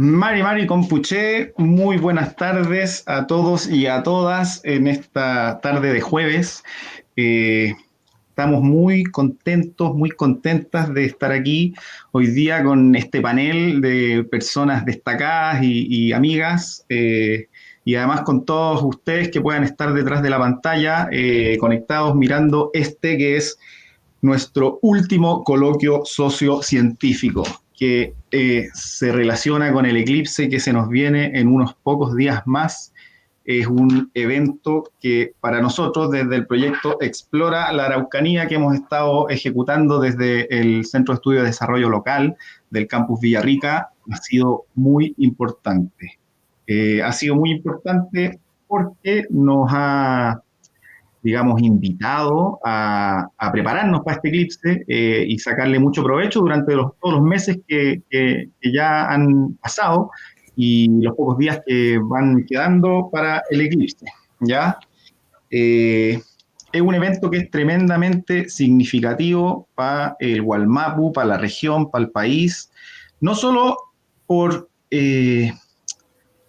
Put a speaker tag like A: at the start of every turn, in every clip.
A: Mari Compuché, muy buenas tardes a todos y a todas en esta tarde de jueves. Eh, Estamos muy contentos, muy contentas de estar aquí hoy día con este panel de personas destacadas y amigas, y además con todos ustedes que puedan estar detrás de la pantalla, conectados mirando este que es nuestro último coloquio sociocientífico, que se relaciona con el eclipse que se nos viene en unos pocos días más. Es un evento que para nosotros desde el proyecto Explora la Araucanía que hemos estado ejecutando desde el Centro de Estudio de Desarrollo Local del Campus Villarrica ha sido muy importante. Ha sido muy importante porque nos ha, digamos, invitado a prepararnos para este eclipse, y sacarle mucho provecho durante todos los meses que ya han pasado y los pocos días que van quedando para el eclipse, ¿ya? Eh, es un evento que es tremendamente significativo para el Gualmapu, para la región, para el país, no solo por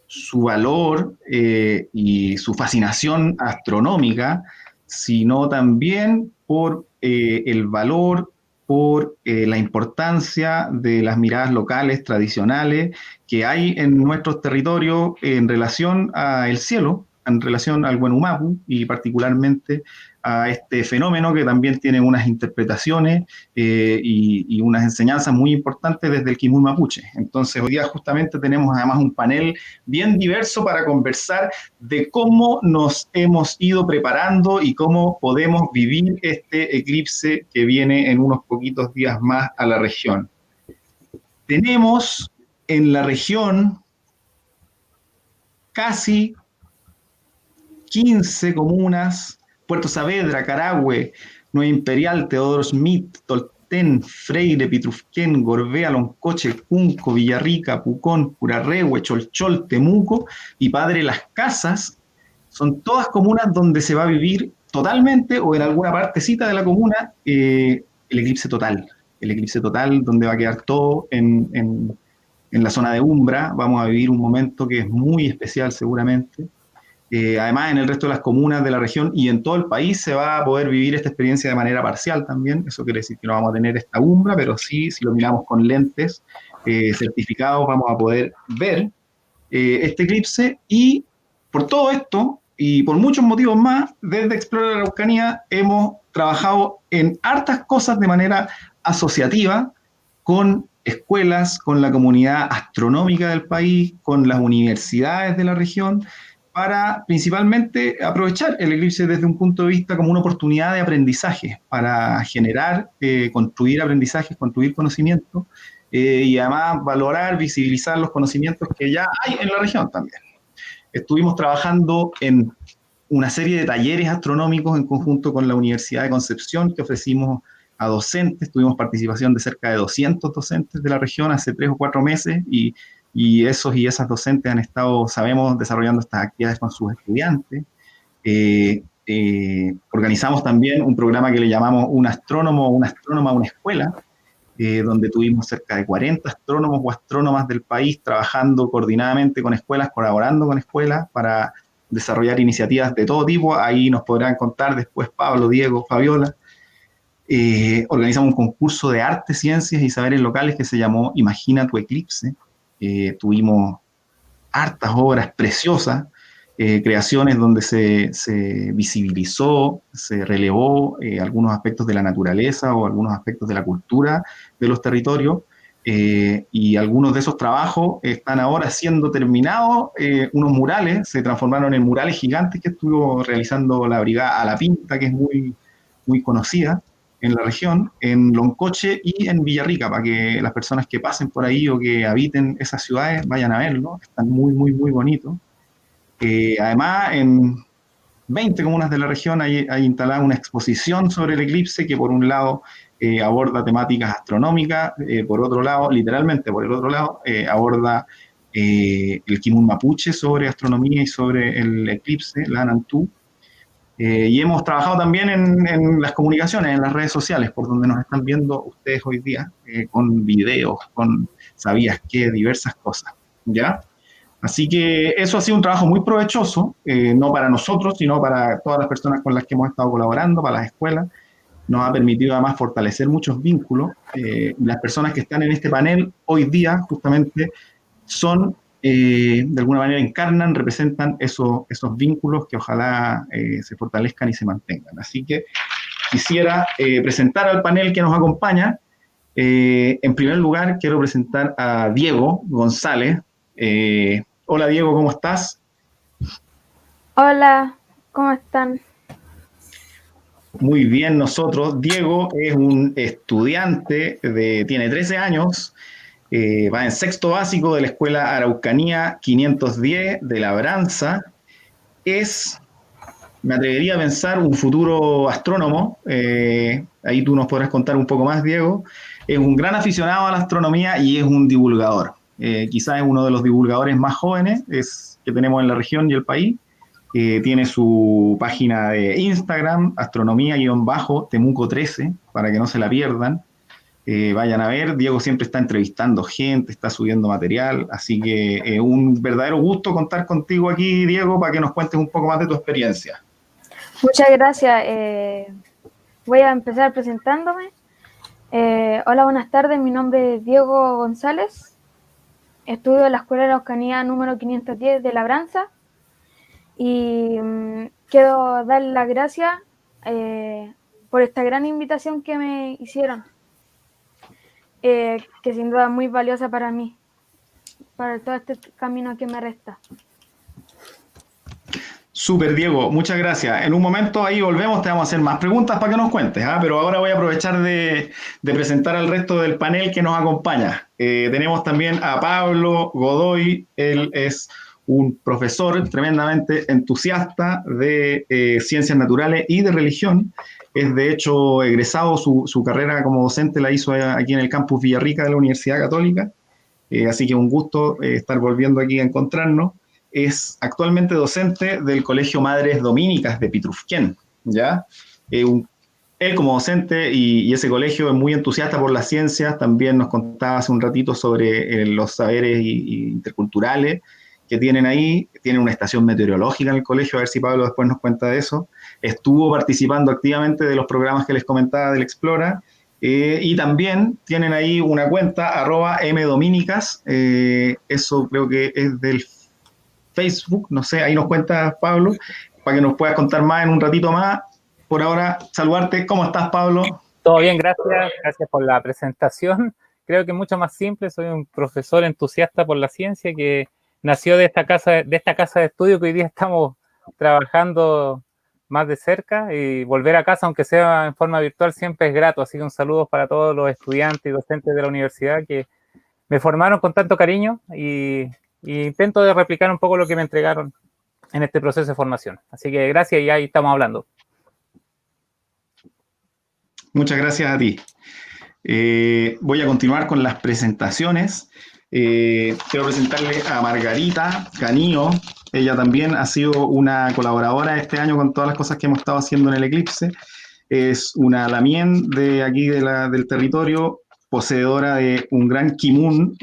A: su valor, y su fascinación astronómica, sino también por el valor, por la importancia de las miradas locales tradicionales que hay en nuestros territorios en relación al cielo, en relación al Huenumapu y particularmente a este fenómeno que también tiene unas interpretaciones, y unas enseñanzas muy importantes desde el Quimún Mapuche. Entonces, hoy día justamente tenemos además un panel bien diverso para conversar de cómo nos hemos ido preparando y cómo podemos vivir este eclipse que viene en unos poquitos días más a la región. Tenemos en la región casi 15 comunas: Puerto Saavedra, Carahue, Nueva Imperial, Teodoro Smith, Tolten, Freire, Pitrufquén, Gorbea, Loncoche, Cunco, Villarrica, Pucón, Curarrehue, Cholchol, Temuco y Padre Las Casas. Son todas comunas donde se va a vivir totalmente o en alguna partecita de la comuna, el eclipse total. El eclipse total donde va a quedar todo en la zona de Umbra. Vamos a vivir un momento que es muy especial seguramente. Además, en el resto de las comunas de la región y en todo el país se va a poder vivir esta experiencia de manera parcial también. Eso quiere decir que no vamos a tener esta umbra, pero sí, si lo miramos con lentes certificados, vamos a poder ver este eclipse. Y por todo esto y por muchos motivos más, desde Explora la Araucanía hemos trabajado en hartas cosas de manera asociativa con escuelas, con la comunidad astronómica del país, con las universidades de la región, para principalmente aprovechar el eclipse desde un punto de vista como una oportunidad de aprendizaje, para generar, construir aprendizajes, construir conocimiento, y además valorar, visibilizar los conocimientos que ya hay en la región también. Estuvimos trabajando en una serie de talleres astronómicos en conjunto con la Universidad de Concepción que ofrecimos a docentes. Tuvimos participación de cerca de 200 docentes de la región hace 3 o 4 meses, y esos y esas docentes han estado, sabemos, desarrollando estas actividades con sus estudiantes. Organizamos también un programa que le llamamos Un astrónomo o una astrónoma a una escuela, donde tuvimos cerca de 40 astrónomos o astrónomas del país trabajando coordinadamente con escuelas, colaborando con escuelas para desarrollar iniciativas de todo tipo. Ahí nos podrán contar después Pablo, Diego, Fabiola. Organizamos un concurso de arte, ciencias y saberes locales que se llamó Imagina tu Eclipse. Tuvimos hartas obras preciosas, creaciones donde se visibilizó, se relevó algunos aspectos de la naturaleza o algunos aspectos de la cultura de los territorios, y algunos de esos trabajos están ahora siendo terminados. Unos murales se transformaron en murales gigantes que estuvo realizando la Brigada A la Pinta, que es muy, muy conocida en la región, en Loncoche y en Villarrica, para que las personas que pasen por ahí o que habiten esas ciudades vayan a verlo. Están muy, muy, muy bonitos. Además, en 20 comunas de la región hay instalada una exposición sobre el eclipse que por un lado aborda temáticas astronómicas, por otro lado, literalmente por el otro lado, aborda el Kimun Mapuche sobre astronomía y sobre el eclipse, la Anantú. Y hemos trabajado también en las comunicaciones, en las redes sociales, por donde nos están viendo ustedes hoy día, con videos, con sabías qué, diversas cosas. ¿ya? Así que eso ha sido un trabajo muy provechoso, no para nosotros, sino para todas las personas con las que hemos estado colaborando, para las escuelas. Nos ha permitido además fortalecer muchos vínculos. Las personas que están en este panel hoy día justamente son, de alguna manera, encarnan, representan esos vínculos que ojalá se fortalezcan y se mantengan. Así que quisiera presentar al panel que nos acompaña. En primer lugar, quiero presentar a Diego González. Hola Diego, ¿cómo estás?
B: Hola, ¿cómo están?
A: Muy bien, nosotros. Diego es un estudiante, tiene 13 años, va en sexto básico de la Escuela Araucanía 510 de Labranza. Es, me atrevería a pensar, un futuro astrónomo. Ahí tú nos podrás contar un poco más, Diego. Es un gran aficionado a la astronomía y es un divulgador. Quizás es uno de los divulgadores más jóvenes que tenemos en la región y el país. Tiene su página de Instagram, astronomía-temuco13, para que no se la pierdan. Vayan a ver, Diego siempre está entrevistando gente, está subiendo material, así que un verdadero gusto contar contigo aquí, Diego, para que nos cuentes un poco más de tu experiencia.
B: Muchas gracias. Voy a empezar presentándome. Hola, buenas tardes. Mi nombre es Diego González. Estudio en la Escuela de la Araucanía número 510 de Labranza. Y quiero dar las gracias por esta gran invitación que me hicieron, que sin duda es muy valiosa para mí, para todo este camino que me resta.
A: Súper, Diego, muchas gracias. En un momento ahí volvemos, te vamos a hacer más preguntas para que nos cuentes, ¿ah? Pero ahora voy a aprovechar de presentar al resto del panel que nos acompaña. Tenemos también a Pablo Godoy, él es un profesor tremendamente entusiasta de ciencias naturales y de religión. Es de hecho egresado, su carrera como docente la hizo aquí en el campus Villarrica de la Universidad Católica. Así que un gusto estar volviendo aquí a encontrarnos. Es actualmente docente del Colegio Madres Dominicas de Pitrufquén, ¿ya? Él como docente y ese colegio es muy entusiasta por las ciencias, también nos contaba hace un ratito sobre los saberes interculturales que tienen ahí, tienen una estación meteorológica en el colegio, a ver si Pablo después nos cuenta de eso. Estuvo participando activamente de los programas que les comentaba del Explora, y también tienen ahí una cuenta, @mdominicas, eso creo que es del Facebook, no sé, ahí nos cuenta Pablo, para que nos puedas contar más en un ratito más. Por ahora, saludarte. ¿Cómo estás, Pablo?
C: Todo bien, gracias por la presentación. Creo que es mucho más simple, soy un profesor entusiasta por la ciencia que nació de esta casa de estudio que hoy día estamos trabajando más de cerca, y volver a casa, aunque sea en forma virtual, siempre es grato. Así que un saludo para todos los estudiantes y docentes de la universidad que me formaron con tanto cariño, y intento de replicar un poco lo que me entregaron en este proceso de formación. Así que gracias, y ahí estamos hablando.
A: Muchas gracias a ti. Voy a continuar con las presentaciones. Quiero presentarle a Margarita Canillo. Ella también ha sido una colaboradora este año con todas las cosas que hemos estado haciendo en el Eclipse. Es una lamien de aquí del territorio, poseedora de un gran kimun,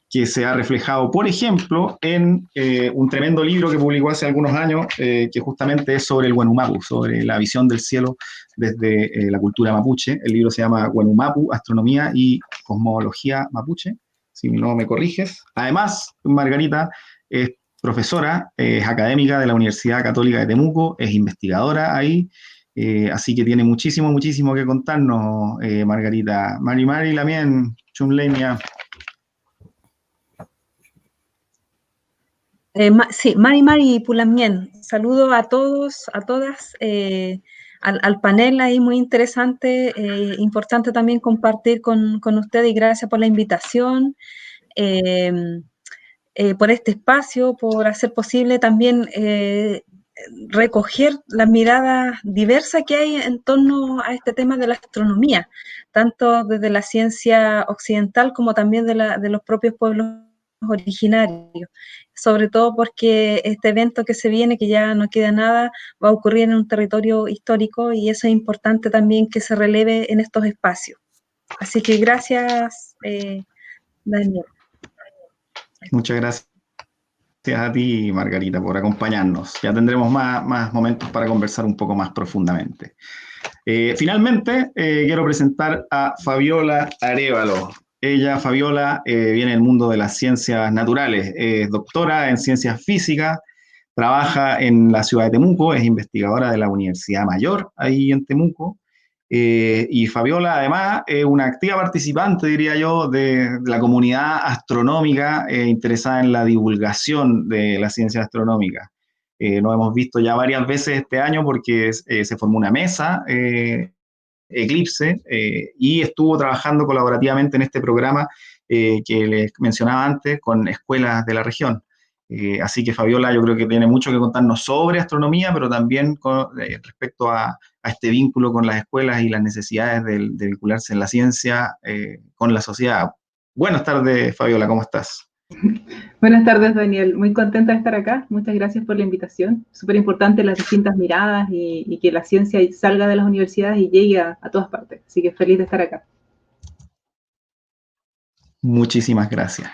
A: que se ha reflejado, por ejemplo, en un tremendo libro que publicó hace algunos años, que justamente es sobre el Wenumapu, sobre la visión del cielo desde la cultura mapuche. El libro se llama Wenumapu, Astronomía y Cosmología Mapuche, si no me corriges. Además, Margarita es profesora, es académica de la Universidad Católica de Temuco, es investigadora ahí, así que tiene muchísimo, muchísimo que contarnos, Margarita. Mari Lamien, Chumleimia.
D: Sí, Mari Pulamien. Saludo a todos, a todas, al panel ahí, muy interesante, importante también compartir con ustedes, y gracias por la invitación, por este espacio, por hacer posible también recoger las miradas diversas que hay en torno a este tema de la astronomía, tanto desde la ciencia occidental como también de los propios pueblos originarios, sobre todo porque este evento que se viene, que ya no queda nada, va a ocurrir en un territorio histórico, y eso es importante también que se releve en estos espacios. Así que gracias Daniel.
A: Muchas gracias a ti, Margarita, por acompañarnos. Ya tendremos más momentos para conversar un poco más profundamente. Finalmente, quiero presentar a Fabiola Arévalo. Ella, Fabiola, viene del mundo de las ciencias naturales, es doctora en ciencias físicas, trabaja en la ciudad de Temuco, es investigadora de la Universidad Mayor, ahí en Temuco. Y Fabiola, además, es una activa participante, diría yo, de la comunidad astronómica interesada en la divulgación de la ciencia astronómica. Nos hemos visto ya varias veces este año porque se formó una mesa, Eclipse, y estuvo trabajando colaborativamente en este programa que les mencionaba antes con escuelas de la región. Así que Fabiola yo creo que tiene mucho que contarnos sobre astronomía, pero también respecto a este vínculo con las escuelas y las necesidades de vincularse en la ciencia con la sociedad. Buenas tardes, Fabiola, ¿cómo estás?
E: Buenas tardes, Daniel. Muy contenta de estar acá. Muchas gracias por la invitación. Súper importante las distintas miradas y que la ciencia salga de las universidades y llegue a todas partes. Así que feliz de estar acá.
A: Muchísimas gracias.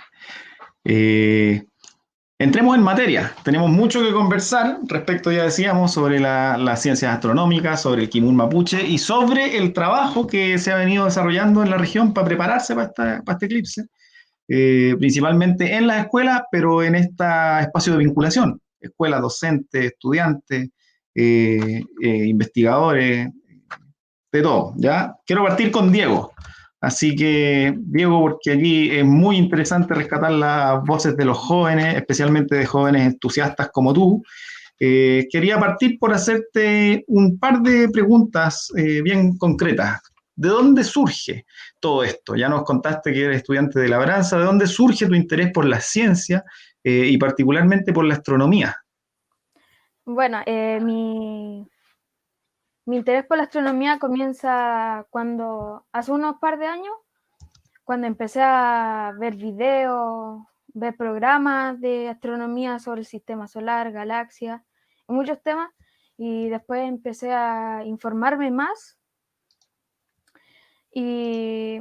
A: Entremos en materia. Tenemos mucho que conversar respecto, ya decíamos, sobre las ciencias astronómicas, sobre el Kimun Mapuche y sobre el trabajo que se ha venido desarrollando en la región para prepararse para este eclipse. Principalmente en las escuelas, pero en este espacio de vinculación, escuelas, docentes, estudiantes, investigadores, de todo, ¿ya? Quiero partir con Diego. Así que, Diego, porque aquí es muy interesante rescatar las voces de los jóvenes, especialmente de jóvenes entusiastas como tú. Quería partir por hacerte un par de preguntas bien concretas. ¿De dónde surge todo esto? Ya nos contaste que eres estudiante de labranza. ¿De dónde surge tu interés por la ciencia y particularmente por la astronomía?
B: Bueno, mi interés por la astronomía comienza hace unos par de años, cuando empecé a ver videos, ver programas de astronomía sobre el sistema solar, galaxias, y muchos temas, y después empecé a informarme más, y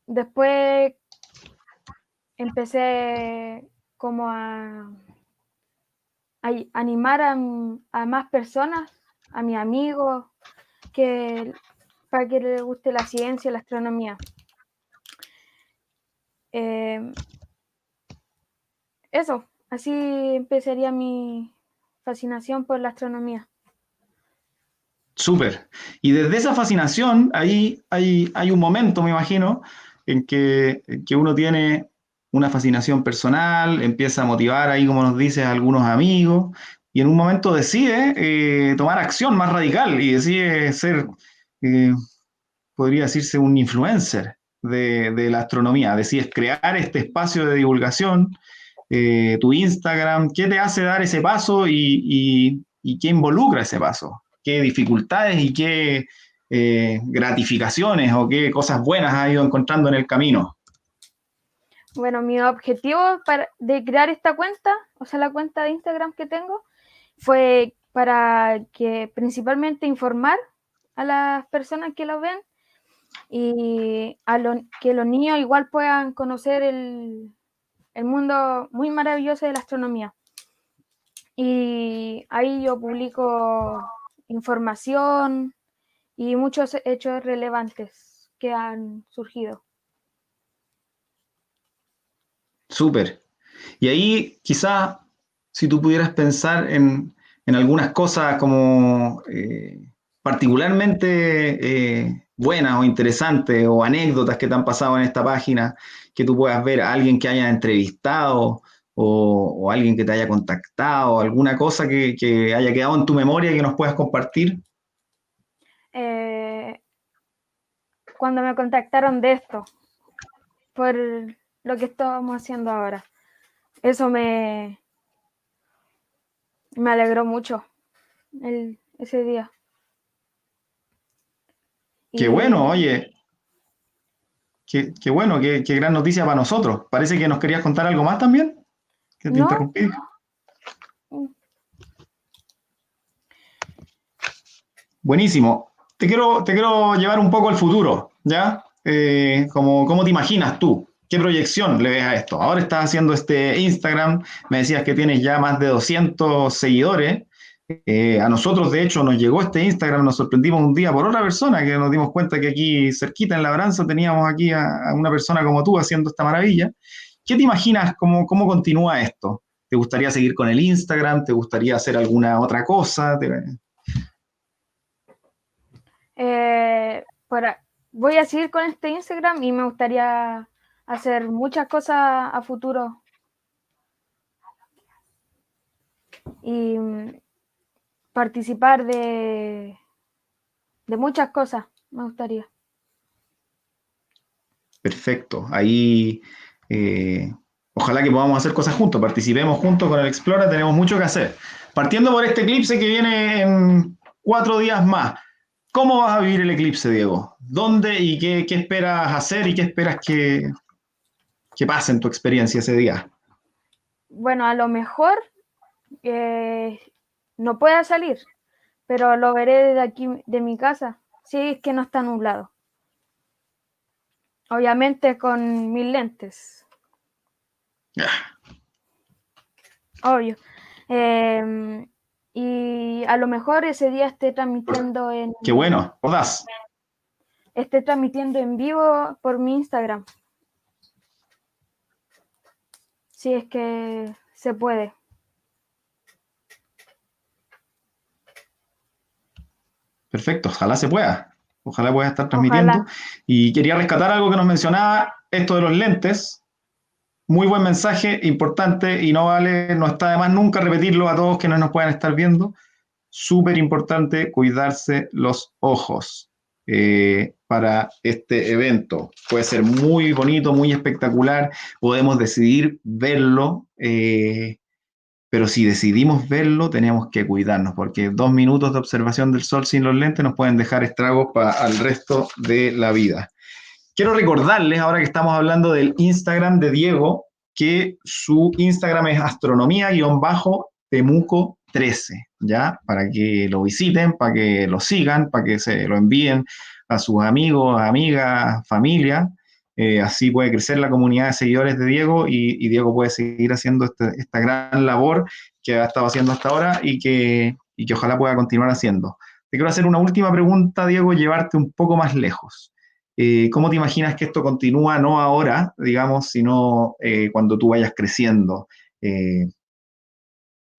B: después empecé como a animar a más personas, a mis amigos, para que les guste la ciencia y la astronomía. Eso, así empezaría mi fascinación por la astronomía.
A: Súper. Y desde esa fascinación, ahí hay un momento, me imagino, en que uno tiene una fascinación personal, empieza a motivar ahí, como nos dices, a algunos amigos, y en un momento decide tomar acción más radical y decide ser, eh, podría decirse, un influencer de la astronomía. Decides crear este espacio de divulgación, tu Instagram. ¿Qué te hace dar ese paso y qué involucra ese paso? ¿Qué dificultades y qué gratificaciones o qué cosas buenas has ido encontrando en el camino?
B: Bueno, mi objetivo de crear esta cuenta, o sea, la cuenta de Instagram que tengo, fue para que principalmente informar a las personas que lo ven y que los niños igual puedan conocer el mundo muy maravilloso de la astronomía. Y ahí yo publico información y muchos hechos relevantes que han surgido.
A: Súper. Y ahí quizá si tú pudieras pensar en algunas cosas como particularmente buenas o interesantes o anécdotas que te han pasado en esta página, que tú puedas ver a alguien que haya entrevistado o alguien que te haya contactado, alguna cosa que haya quedado en tu memoria que nos puedas compartir.
B: Cuando me contactaron de esto, por lo que estábamos haciendo ahora, eso me alegró mucho ese día.
A: Qué bueno, oye, qué bueno, qué gran noticia para nosotros. Parece que nos querías contar algo más también, que te
B: ¿No?
A: interrumpí. Buenísimo. Te quiero llevar un poco al futuro, ¿ya? ¿Cómo te imaginas tú ¿Qué proyección le ves a esto? Ahora estás haciendo este Instagram, me decías que tienes ya más de 200 seguidores. A nosotros, de hecho, nos llegó este Instagram, nos sorprendimos un día por otra persona que nos dimos cuenta que aquí cerquita en Labranza teníamos aquí a una persona como tú haciendo esta maravilla. ¿Qué te imaginas? ¿Cómo continúa esto? ¿Te gustaría seguir con el Instagram? ¿Te gustaría hacer alguna otra cosa?
B: Voy a seguir con este Instagram y me gustaría hacer muchas cosas a futuro y participar de muchas cosas, me gustaría.
A: Perfecto. Ahí, ojalá que podamos hacer cosas juntos, participemos juntos con el Explora, tenemos mucho que hacer. Partiendo por este eclipse que viene en 4 días más, ¿cómo vas a vivir el eclipse, Diego? ¿Dónde y qué esperas hacer y qué esperas que pase en tu experiencia ese día?
B: Bueno, a lo mejor no pueda salir, pero lo veré desde aquí, de mi casa, si es que no está nublado. Obviamente con mis lentes, obvio. Y a lo mejor ese día
A: Qué bueno, ¿podás?
B: esté transmitiendo en vivo por mi Instagram, si es que se puede.
A: Perfecto, ojalá se pueda. Ojalá pueda estar transmitiendo.
B: Ojalá.
A: Y quería rescatar algo que nos mencionaba, esto de los lentes. Muy buen mensaje, importante y no está de más nunca repetirlo a todos quienes nos puedan estar viendo. Súper importante cuidarse los ojos para este evento. Puede ser muy bonito, muy espectacular, podemos decidir verlo, pero si decidimos verlo tenemos que cuidarnos porque 2 minutos de observación del sol sin los lentes nos pueden dejar estragos para el resto de la vida. Quiero recordarles, ahora que estamos hablando del Instagram de Diego, que su Instagram es astronomía-temuco13, ¿ya? Para que lo visiten, para que lo sigan, para que se lo envíen a sus amigos, amigas, familia. Así puede crecer la comunidad de seguidores de Diego y Diego puede seguir haciendo esta gran labor que ha estado haciendo hasta ahora y que ojalá pueda continuar haciendo. Te quiero hacer una última pregunta, Diego, llevarte un poco más lejos. ¿Cómo te imaginas que esto continúa, no ahora, digamos, sino cuando tú vayas creciendo? Eh,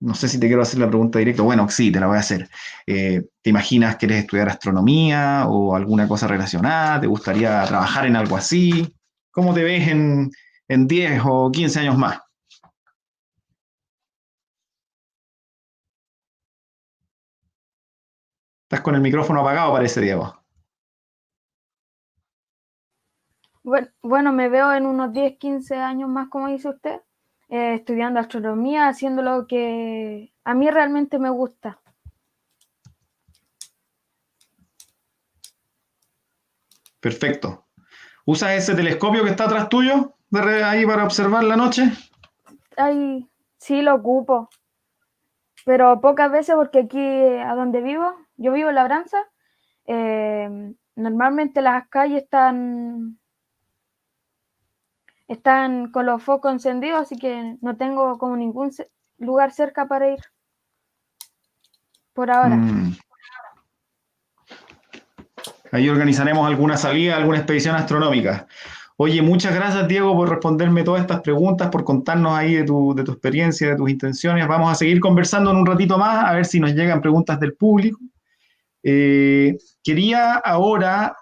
A: no sé si te quiero hacer la pregunta directa. Bueno, sí, te la voy a hacer. ¿Te imaginas que quieres estudiar astronomía o alguna cosa relacionada? ¿Te gustaría trabajar en algo así? ¿Cómo te ves en 10 o 15 años más? Estás con el micrófono apagado, parece, Diego.
B: Bueno, me veo en unos 10, 15 años más, como dice usted, estudiando astronomía, haciendo lo que a mí realmente me gusta.
A: Perfecto. ¿Usas ese telescopio que está atrás tuyo, ahí para observar la noche?
B: Ay, sí lo ocupo, pero pocas veces porque aquí a donde vivo, yo vivo en Labranza, normalmente las calles están con los focos encendidos, así que no tengo como ningún lugar cerca para ir por ahora.
A: Ahí organizaremos alguna salida, alguna expedición astronómica. Oye, muchas gracias, Diego, por responderme todas estas preguntas, por contarnos ahí de tu experiencia, de tus intenciones. Vamos a seguir conversando en un ratito más, a ver si nos llegan preguntas del público. Quería ahora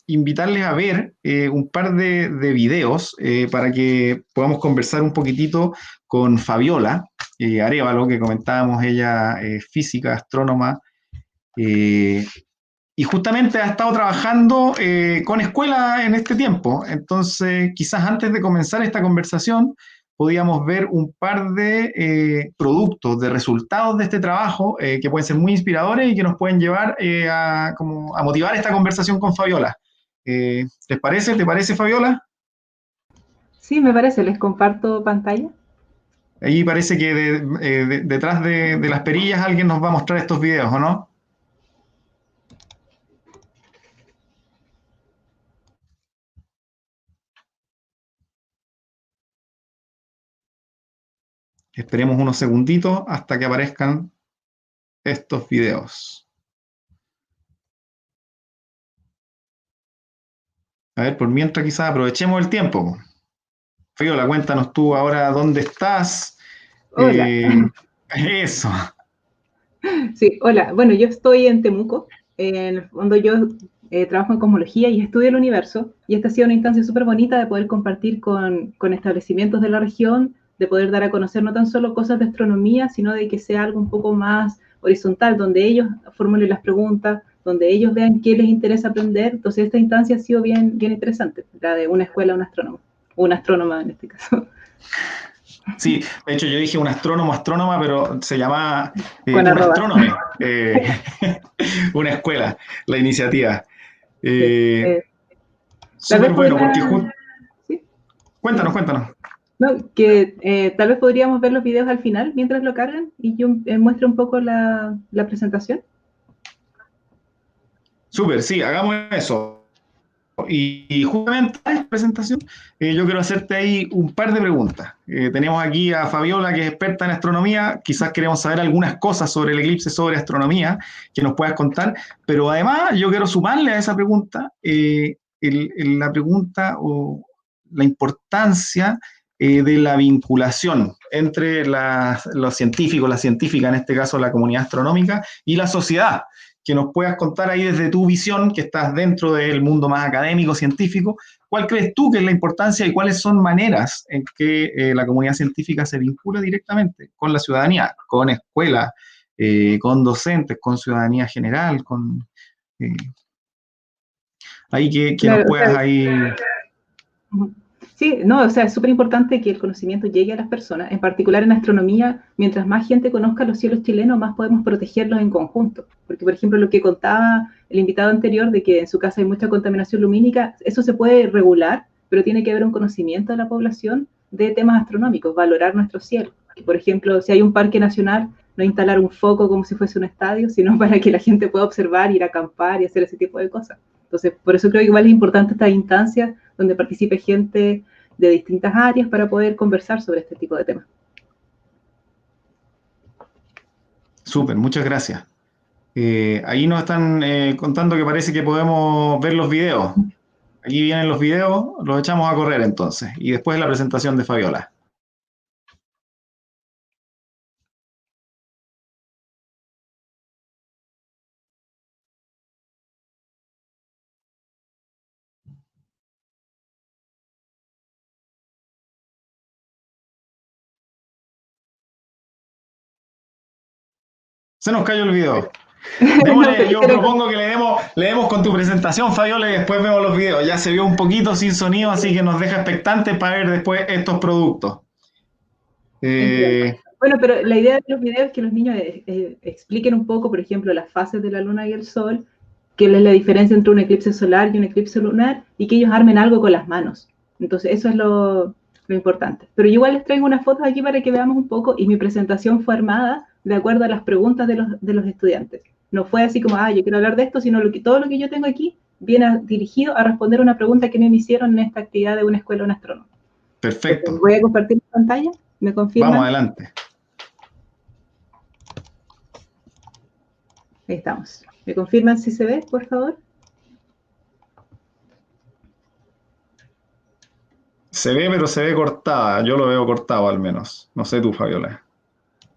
A: invitarles a ver un par de videos para que podamos conversar un poquitito con Fabiola Arévalo, que comentábamos, ella física, astrónoma, y justamente ha estado trabajando con escuelas en este tiempo. Entonces, quizás antes de comenzar esta conversación, podíamos ver un par de productos, de resultados de este trabajo que pueden ser muy inspiradores y que nos pueden llevar a motivar esta conversación con Fabiola. ¿Les parece? ¿Te parece, Fabiola?
E: Sí, me parece, les comparto pantalla.
A: Ahí parece que detrás de las perillas alguien nos va a mostrar estos videos, ¿o no? Esperemos unos segunditos hasta que aparezcan estos videos. A ver, por mientras quizás aprovechemos el tiempo. Fabiola, cuéntanos tú ahora dónde estás.
E: Hola.
A: Eso.
E: Sí, hola. Bueno, yo estoy en Temuco. En el fondo yo trabajo en cosmología y estudio el universo. Y esta ha sido una instancia súper bonita de poder compartir con establecimientos de la región, de poder dar a conocer no tan solo cosas de astronomía, sino de que sea algo un poco más horizontal, donde ellos formulen las preguntas, donde ellos vean qué les interesa aprender. Entonces esta instancia ha sido bien, bien interesante, la de una escuela, un astrónomo, o una astrónoma en este caso.
A: Sí, de hecho yo dije un astrónomo, astrónoma, pero se llama
E: Con
A: un
E: arroba.
A: astrónome, una escuela, la iniciativa.
E: Sí. Tal
A: Súper
E: vez
A: bueno, porque
E: podría... ¿Sí?
A: cuéntanos, cuéntanos.
E: No, que tal vez podríamos ver los videos al final mientras lo cargan y yo muestre un poco la presentación.
A: Súper, sí, hagamos eso. Y justamente en esta presentación yo quiero hacerte ahí un par de preguntas. Tenemos aquí a Fabiola, que es experta en astronomía. Quizás queremos saber algunas cosas sobre el eclipse, sobre astronomía, que nos puedas contar. Pero además yo quiero sumarle a esa pregunta la pregunta o la importancia de la vinculación entre los científicos, la científica, en este caso la comunidad astronómica, y la sociedad. Que nos puedas contar ahí desde tu visión, que estás dentro del mundo más académico, científico, ¿cuál crees tú que es la importancia y cuáles son maneras en que la comunidad científica se vincula directamente con la ciudadanía, con escuelas, con docentes, con ciudadanía general, con ahí que nos
E: Claro, o
A: puedas
E: sea,
A: ahí...
E: sí, no, o sea, es súper importante que el conocimiento llegue a las personas, en particular en astronomía, mientras más gente conozca los cielos chilenos, más podemos protegerlos en conjunto. Porque, por ejemplo, lo que contaba el invitado anterior de que en su casa hay mucha contaminación lumínica, eso se puede regular, pero tiene que haber un conocimiento de la población de temas astronómicos, valorar nuestro cielo. Que, por ejemplo, si hay un parque nacional, no instalar un foco como si fuese un estadio, sino para que la gente pueda observar, ir a acampar y hacer ese tipo de cosas. Entonces, por eso creo que igual es importante esta instancia donde participe gente de distintas áreas para poder conversar sobre este tipo de temas.
A: Súper, muchas gracias. Ahí nos están contando que parece que podemos ver los videos. Aquí vienen los videos, los echamos a correr entonces. Y después la presentación de Fabiola. Se nos cayó el video. Démosle, yo propongo que le demos con tu presentación, Fabiola, y después vemos los videos. Ya se vio un poquito sin sonido, así que nos deja expectantes para ver después estos productos.
E: Bueno, pero la idea de los videos es que los niños expliquen un poco, por ejemplo, las fases de la luna y el sol, qué es la diferencia entre un eclipse solar y un eclipse lunar, y que ellos armen algo con las manos. Entonces, eso es lo importante. Pero yo igual les traigo unas fotos aquí para que veamos un poco, y mi presentación fue armada de acuerdo a las preguntas de los estudiantes. No fue así como, yo quiero hablar de esto, sino todo lo que yo tengo aquí viene dirigido a responder una pregunta que me hicieron en esta actividad de una escuela, un astrónomo.
A: Perfecto.
E: Entonces, voy a compartir mi pantalla. ¿Me confirman?
A: Vamos adelante.
E: Ahí estamos. ¿Me confirman si se ve, por favor?
A: Se ve, pero se ve cortada. Yo lo veo cortado al menos. No sé tú, Fabiola.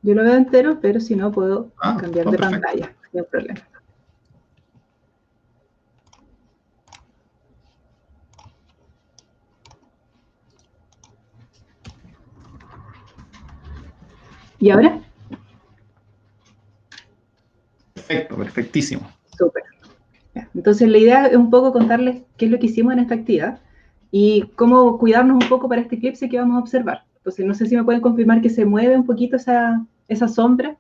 E: Yo lo veo entero, pero si no puedo cambiar de
A: perfecto.
E: pantalla. No hay problema. ¿Y ahora?
A: Perfecto, perfectísimo.
E: Súper. Entonces, la idea es un poco contarles qué es lo que hicimos en esta actividad y cómo cuidarnos un poco para este eclipse que vamos a observar. Entonces, no sé si me pueden confirmar que se mueve un poquito esa sombra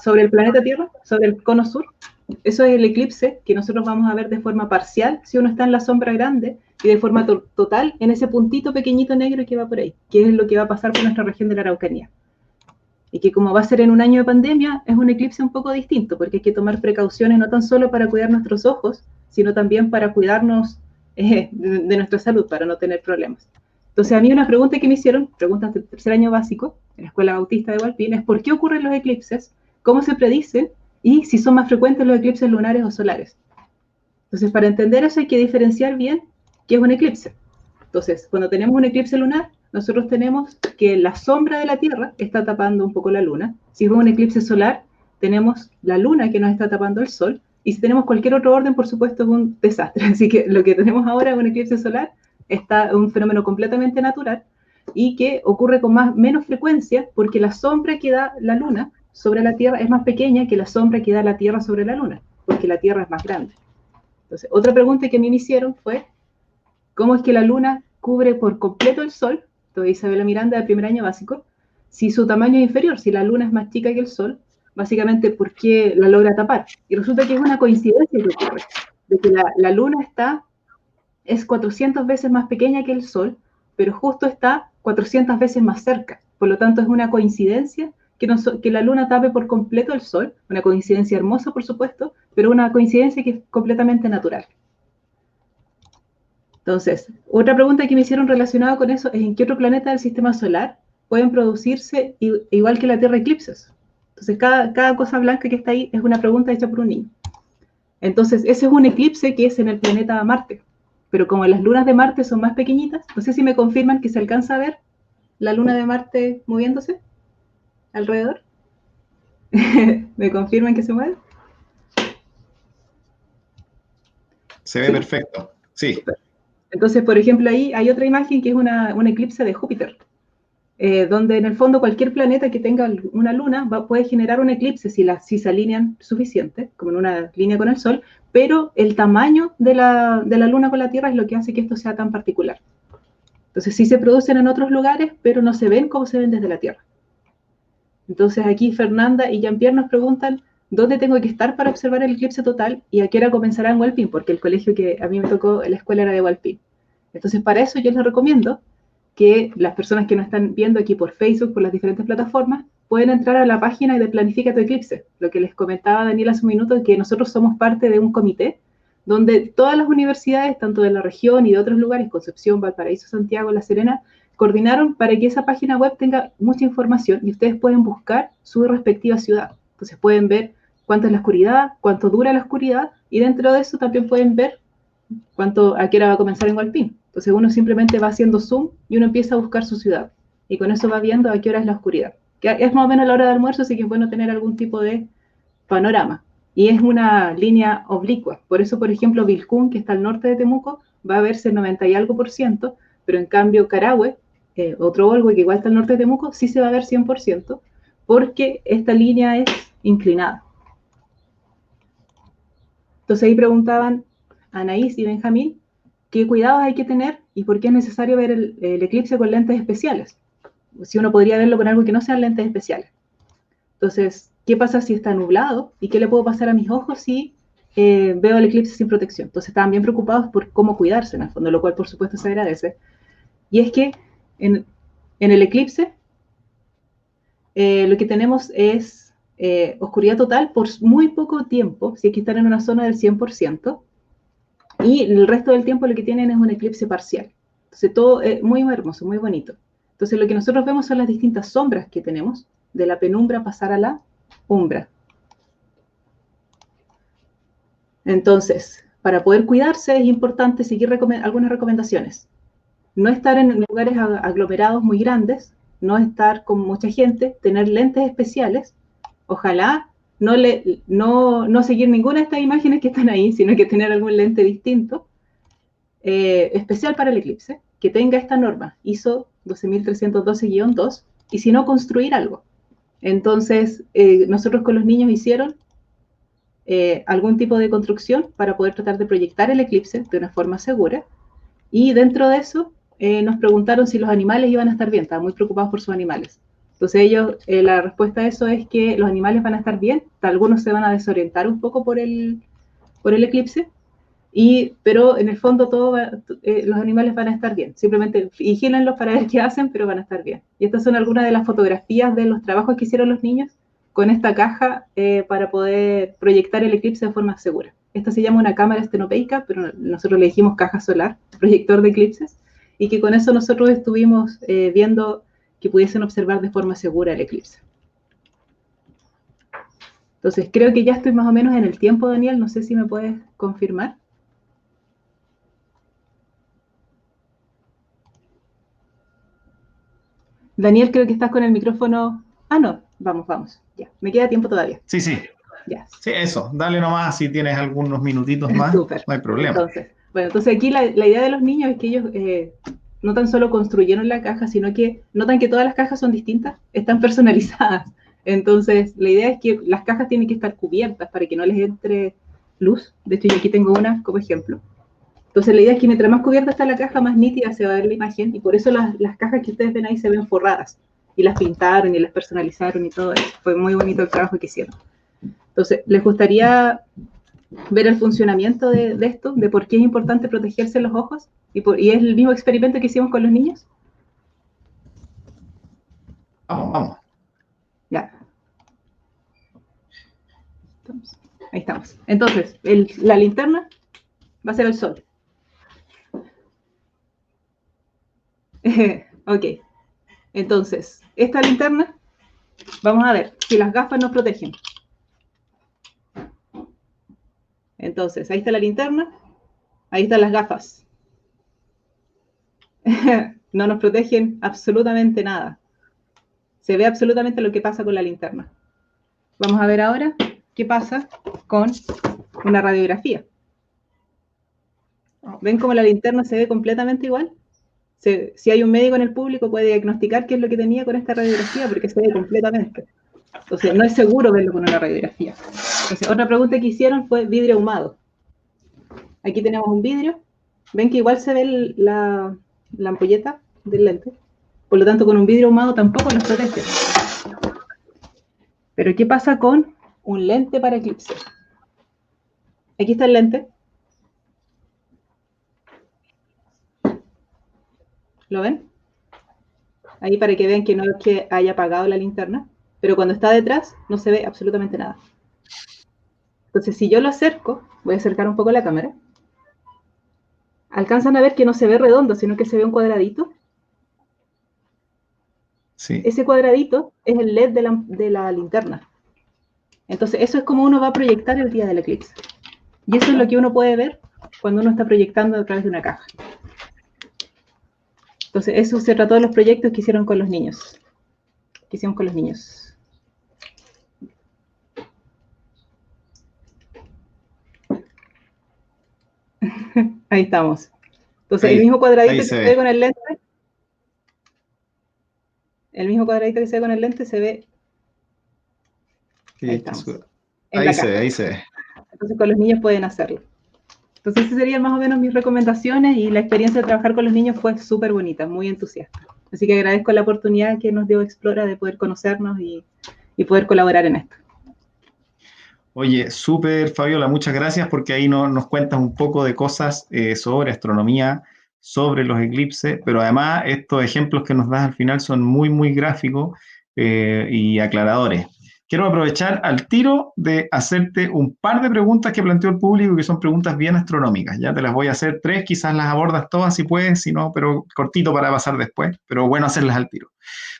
E: sobre el planeta Tierra, sobre el cono sur. Eso es el eclipse que nosotros vamos a ver de forma parcial si uno está en la sombra grande y de forma total en ese puntito pequeñito negro que va por ahí, que es lo que va a pasar por nuestra región de la Araucanía. Y que como va a ser en un año de pandemia, es un eclipse un poco distinto, porque hay que tomar precauciones no tan solo para cuidar nuestros ojos, sino también para cuidarnos de nuestra salud, para no tener problemas. Entonces, a mí una pregunta que me hicieron, preguntas de tercer año básico, en la Escuela Bautista de Hualpín, es ¿por qué ocurren los eclipses? ¿Cómo se predicen? Y si son más frecuentes los eclipses lunares o solares. Entonces, para entender eso hay que diferenciar bien qué es un eclipse. Entonces, cuando tenemos un eclipse lunar, nosotros tenemos que la sombra de la Tierra está tapando un poco la luna. Si es un eclipse solar, tenemos la luna que nos está tapando el sol. Y si tenemos cualquier otro orden, por supuesto, es un desastre. Así que lo que tenemos ahora es un eclipse solar, está un fenómeno completamente natural y que ocurre con menos frecuencia porque la sombra que da la luna sobre la Tierra es más pequeña que la sombra que da la Tierra sobre la luna, porque la Tierra es más grande. Entonces, otra pregunta que a mí me hicieron fue, ¿cómo es que la luna cubre por completo el sol? Entonces, Isabela Miranda, del primer año básico, si su tamaño es inferior, si la luna es más chica que el sol, básicamente, ¿por qué la logra tapar? Y resulta que es una coincidencia que ocurre, de que la luna es 400 veces más pequeña que el sol, pero justo está 400 veces más cerca. Por lo tanto, es una coincidencia que la luna tape por completo el sol, una coincidencia hermosa, por supuesto, pero una coincidencia que es completamente natural. Entonces, otra pregunta que me hicieron relacionada con eso es ¿en qué otro planeta del sistema solar pueden producirse igual que la Tierra eclipses? Entonces, cada cosa blanca que está ahí es una pregunta hecha por un niño. Entonces, ese es un eclipse que es en el planeta Marte. Pero como las lunas de Marte son más pequeñitas, no sé si me confirman que se alcanza a ver la luna de Marte moviéndose alrededor. ¿Me confirman que se mueve?
A: Se ve
E: Sí.
A: perfecto. Sí.
E: Entonces, por ejemplo, ahí hay otra imagen que es un eclipse de Júpiter, donde en el fondo cualquier planeta que tenga una luna puede generar un eclipse si se alinean suficiente, como en una línea con el Sol, pero el tamaño de la luna con la Tierra es lo que hace que esto sea tan particular. Entonces sí se producen en otros lugares, pero no se ven como se ven desde la Tierra. Entonces aquí Fernanda y Jean-Pierre nos preguntan ¿dónde tengo que estar para observar el eclipse total? Y a qué hora comenzará en Hualpín, porque el colegio que a mí me tocó, la escuela era de Hualpín. Entonces para eso yo les recomiendo que las personas que nos están viendo aquí por Facebook, por las diferentes plataformas, pueden entrar a la página de Planifica tu Eclipse. Lo que les comentaba Daniel hace un minuto, es que nosotros somos parte de un comité donde todas las universidades, tanto de la región y de otros lugares, Concepción, Valparaíso, Santiago, La Serena, coordinaron para que esa página web tenga mucha información y ustedes pueden buscar su respectiva ciudad. Entonces pueden ver cuánto es la oscuridad, cuánto dura la oscuridad, y dentro de eso también pueden ver a qué hora va a comenzar en Hualpín. Entonces uno simplemente va haciendo zoom y uno empieza a buscar su ciudad. Y con eso va viendo a qué hora es la oscuridad. Que es más o menos la hora de almuerzo, así que es bueno tener algún tipo de panorama. Y es una línea oblicua. Por eso, por ejemplo, Vilcún, que está al norte de Temuco, va a verse 90 y algo %, pero en cambio Carahue, otro Olwe que igual está al norte de Temuco, sí se va a ver 100%, porque esta línea es inclinada. Entonces ahí preguntaban Anaís y Benjamín, ¿qué cuidados hay que tener y por qué es necesario ver el eclipse con lentes especiales? Si uno podría verlo con algo que no sean lentes especiales. Entonces, ¿qué pasa si está nublado? ¿Y qué le puedo pasar a mis ojos si veo el eclipse sin protección? Entonces estaban bien preocupados por cómo cuidarse en el fondo, lo cual por supuesto se agradece. Y es que en el eclipse lo que tenemos es oscuridad total por muy poco tiempo, si es que están en una zona del 100%, y el resto del tiempo lo que tienen es un eclipse parcial. Entonces todo es muy hermoso, muy bonito. Entonces lo que nosotros vemos son las distintas sombras que tenemos, de la penumbra pasar a la umbra. Entonces, para poder cuidarse es importante seguir algunas recomendaciones. No estar en lugares aglomerados muy grandes, no estar con mucha gente, tener lentes especiales, ojalá no seguir ninguna de estas imágenes que están ahí, sino que tener algún lente distinto, especial para el eclipse, que tenga esta norma, ISO 12312-2, y si no, construir algo. Entonces, nosotros con los niños hicieron algún tipo de construcción para poder tratar de proyectar el eclipse de una forma segura, y dentro de eso nos preguntaron si los animales iban a estar bien, estaban muy preocupados por sus animales. Entonces ellos, la respuesta a eso es que los animales van a estar bien, algunos se van a desorientar un poco por el eclipse, pero en el fondo los animales van a estar bien. Simplemente vigílenlos para ver qué hacen, pero van a estar bien. Y estas son algunas de las fotografías de los trabajos que hicieron los niños con esta caja para poder proyectar el eclipse de forma segura. Esta se llama una cámara estenopeica, pero nosotros le dijimos caja solar, proyector de eclipses. y que con eso nosotros estuvimos viendo que pudiesen observar de forma segura el eclipse. Entonces, creo que ya estoy más o menos en el tiempo, Daniel, no sé si me puedes confirmar. Daniel, creo que estás con el micrófono. Ah, no, vamos, ya, me queda tiempo todavía.
A: Sí, sí.
E: Ya.
A: Sí, eso, dale nomás si tienes algunos minutitos más,
E: Súper.
A: no hay problema.
E: Entonces aquí la idea de los niños es que ellos no tan solo construyeron la caja, sino que notan que todas las cajas son distintas, están personalizadas. Entonces la idea es que las cajas tienen que estar cubiertas para que no les entre luz. De hecho, yo aquí tengo una como ejemplo. Entonces la idea es que mientras más cubierta está la caja, más nítida se va a ver la imagen, y por eso las cajas que ustedes ven ahí se ven forradas, y las pintaron y las personalizaron y todo eso. Fue muy bonito el trabajo que hicieron. Entonces, ¿les gustaría ver el funcionamiento de esto, de por qué es importante protegerse los ojos? ¿Y es el mismo experimento que hicimos con los niños?
A: Vamos.
E: Ya. Ahí estamos. Entonces, la linterna va a ser el sol. Ok. Entonces, esta linterna, vamos a ver si las gafas nos protegen. Entonces, ahí está la linterna, ahí están las gafas. No nos protegen absolutamente nada. Se ve absolutamente lo que pasa con la linterna. Vamos a ver ahora qué pasa con una radiografía. ¿Ven cómo la linterna se ve completamente igual? Si hay un médico en el público, puede diagnosticar qué es lo que tenía con esta radiografía, porque se ve completamente. Entonces, no es seguro verlo con una radiografía. Entonces, otra pregunta que hicieron fue vidrio ahumado. Aquí tenemos un vidrio. ¿Ven que igual se ve la ampolleta del lente? Por lo tanto, con un vidrio ahumado tampoco nos protege. Pero, ¿qué pasa con un lente para eclipse? Aquí está el lente. ¿Lo ven? Ahí para que vean que no es que haya apagado la linterna, pero cuando está detrás no se ve absolutamente nada. Entonces, si yo lo acerco, voy a acercar un poco la cámara, ¿alcanzan a ver que no se ve redondo, sino que se ve un cuadradito?
A: Sí.
E: Ese cuadradito es el LED de la linterna. Entonces, eso es como uno va a proyectar el día del eclipse. Y eso es lo que uno puede ver cuando uno está proyectando a través de una caja. Entonces, eso se trató de los proyectos que hicieron con los niños. Que hicimos con los niños. Ahí estamos. Entonces, el mismo cuadradito que se ve con el lente, se ve. Ahí estamos.
A: Ahí se ve.
E: Entonces, con los niños pueden hacerlo. Entonces, esas serían más o menos mis recomendaciones, y la experiencia de trabajar con los niños fue súper bonita, muy entusiasta. Así que agradezco la oportunidad que nos dio Explora de poder conocernos y poder colaborar en esto.
A: Oye, súper, Fabiola, muchas gracias, porque ahí nos cuentas un poco de cosas sobre astronomía, sobre los eclipses, pero además estos ejemplos que nos das al final son muy, muy gráficos y aclaradores. Quiero aprovechar al tiro de hacerte un par de preguntas que planteó el público, que son preguntas bien astronómicas. Ya te las voy a hacer 3, quizás las abordas todas si puedes, si no, pero cortito para pasar después, pero bueno hacerlas al tiro.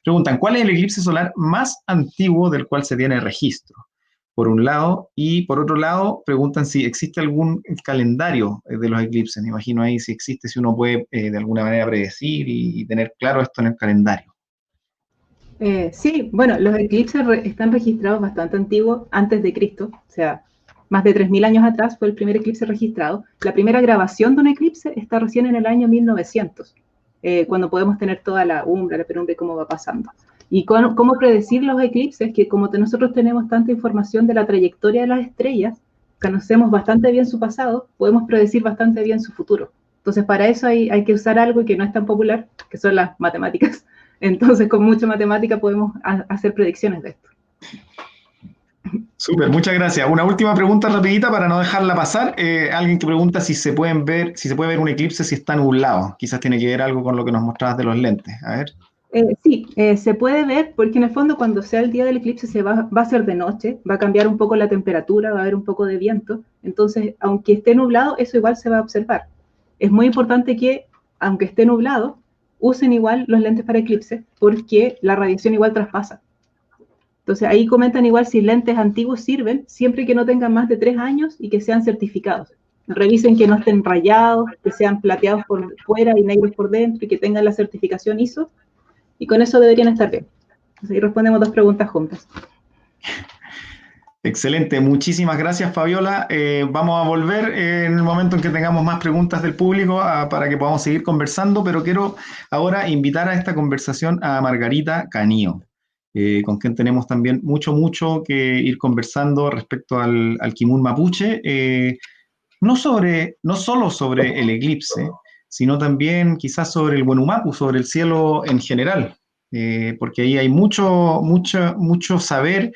A: Preguntan, ¿cuál es el eclipse solar más antiguo del cual se tiene registro? Por un lado, y por otro lado, preguntan si existe algún calendario de los eclipses. Me imagino ahí si existe, si uno puede de alguna manera predecir y tener claro esto en el calendario.
E: Sí, bueno, los eclipses están registrados bastante antiguos, antes de Cristo, o sea, más de 3000 años atrás fue el primer eclipse registrado. La primera grabación de un eclipse está recién en el año 1900, cuando podemos tener toda la umbra, la penumbra y cómo va pasando. Y cómo predecir los eclipses, que como nosotros tenemos tanta información de la trayectoria de las estrellas, conocemos bastante bien su pasado, podemos predecir bastante bien su futuro. Entonces, para eso hay que usar algo que no es tan popular, que son las matemáticas. Entonces, con mucha matemática podemos hacer predicciones de esto.
A: Súper, muchas gracias. Una última pregunta rapidita para no dejarla pasar. Alguien que pregunta si se puede ver un eclipse si está nublado. Quizás tiene que ver algo con lo que nos mostrabas de los lentes. A ver.
E: Sí, se puede ver, porque en el fondo cuando sea el día del eclipse va a ser de noche, va a cambiar un poco la temperatura, va a haber un poco de viento. Entonces, aunque esté nublado, eso igual se va a observar. Es muy importante que aunque esté nublado, usen igual los lentes para eclipse, porque la radiación igual traspasa. Entonces ahí comentan igual si lentes antiguos sirven, siempre que no tengan más de 3 años y que sean certificados. Revisen que no estén rayados, que sean plateados por fuera y negros por dentro y que tengan la certificación ISO, y con eso deberían estar bien. Entonces ahí respondemos 2 preguntas juntas.
A: Excelente, muchísimas gracias Fabiola. Vamos a volver en el momento en que tengamos más preguntas del público para que podamos seguir conversando, pero quiero ahora invitar a esta conversación a Margarita Canío, con quien tenemos también mucho que ir conversando respecto al Kimun Mapuche, no solo sobre el eclipse, sino también quizás sobre el Wenumapu, sobre el cielo en general, porque ahí hay mucho saber.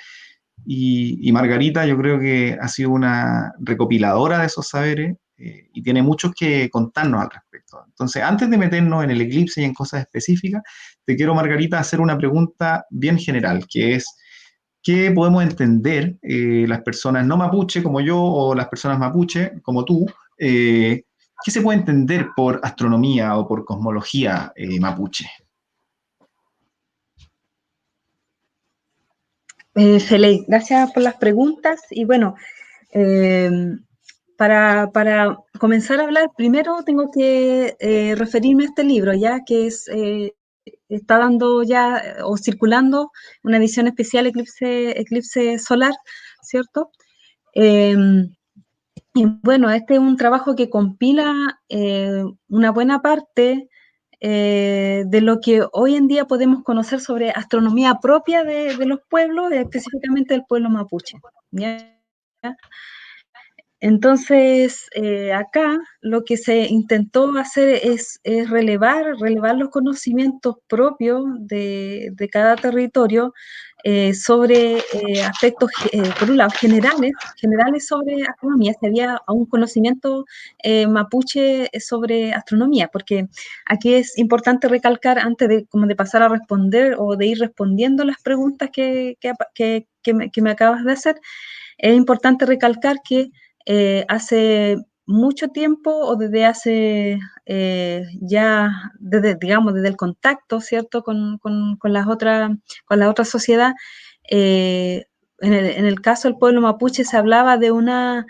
A: Y Margarita yo creo que ha sido una recopiladora de esos saberes y tiene muchos que contarnos al respecto. Entonces, antes de meternos en el eclipse y en cosas específicas, te quiero, Margarita, hacer una pregunta bien general, que es, ¿qué podemos entender las personas no mapuche como yo o las personas mapuche como tú? ¿Qué se puede entender por astronomía o por cosmología mapuche?
D: Feliz, gracias por las preguntas. Y bueno, para comenzar a hablar, primero tengo que referirme a este libro, ya que está dando ya o circulando una edición especial Eclipse Solar, ¿cierto? Y bueno, este es un trabajo que compila una buena parte de lo que hoy en día podemos conocer sobre astronomía propia de los pueblos, específicamente del pueblo mapuche. ¿Ya? Entonces, acá lo que se intentó hacer es relevar los conocimientos propios de cada territorio sobre aspectos, por un lado, generales sobre astronomía, si había un conocimiento mapuche sobre astronomía, porque aquí es importante recalcar, antes de pasar a responder o de ir respondiendo las preguntas que me acabas de hacer, es importante recalcar que hace mucho tiempo o desde hace ya, desde el contacto, ¿cierto?, con la otra sociedad, en el caso del pueblo mapuche se hablaba de una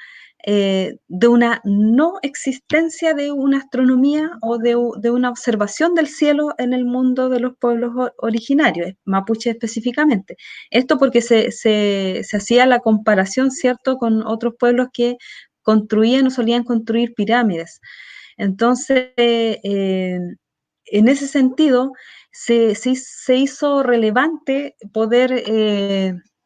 D: no existencia de una astronomía o de una observación del cielo en el mundo de los pueblos originarios, mapuche específicamente. Esto porque se hacía la comparación, ¿cierto?, con otros pueblos que construían o solían construir pirámides. Entonces, en ese sentido, se hizo relevante poder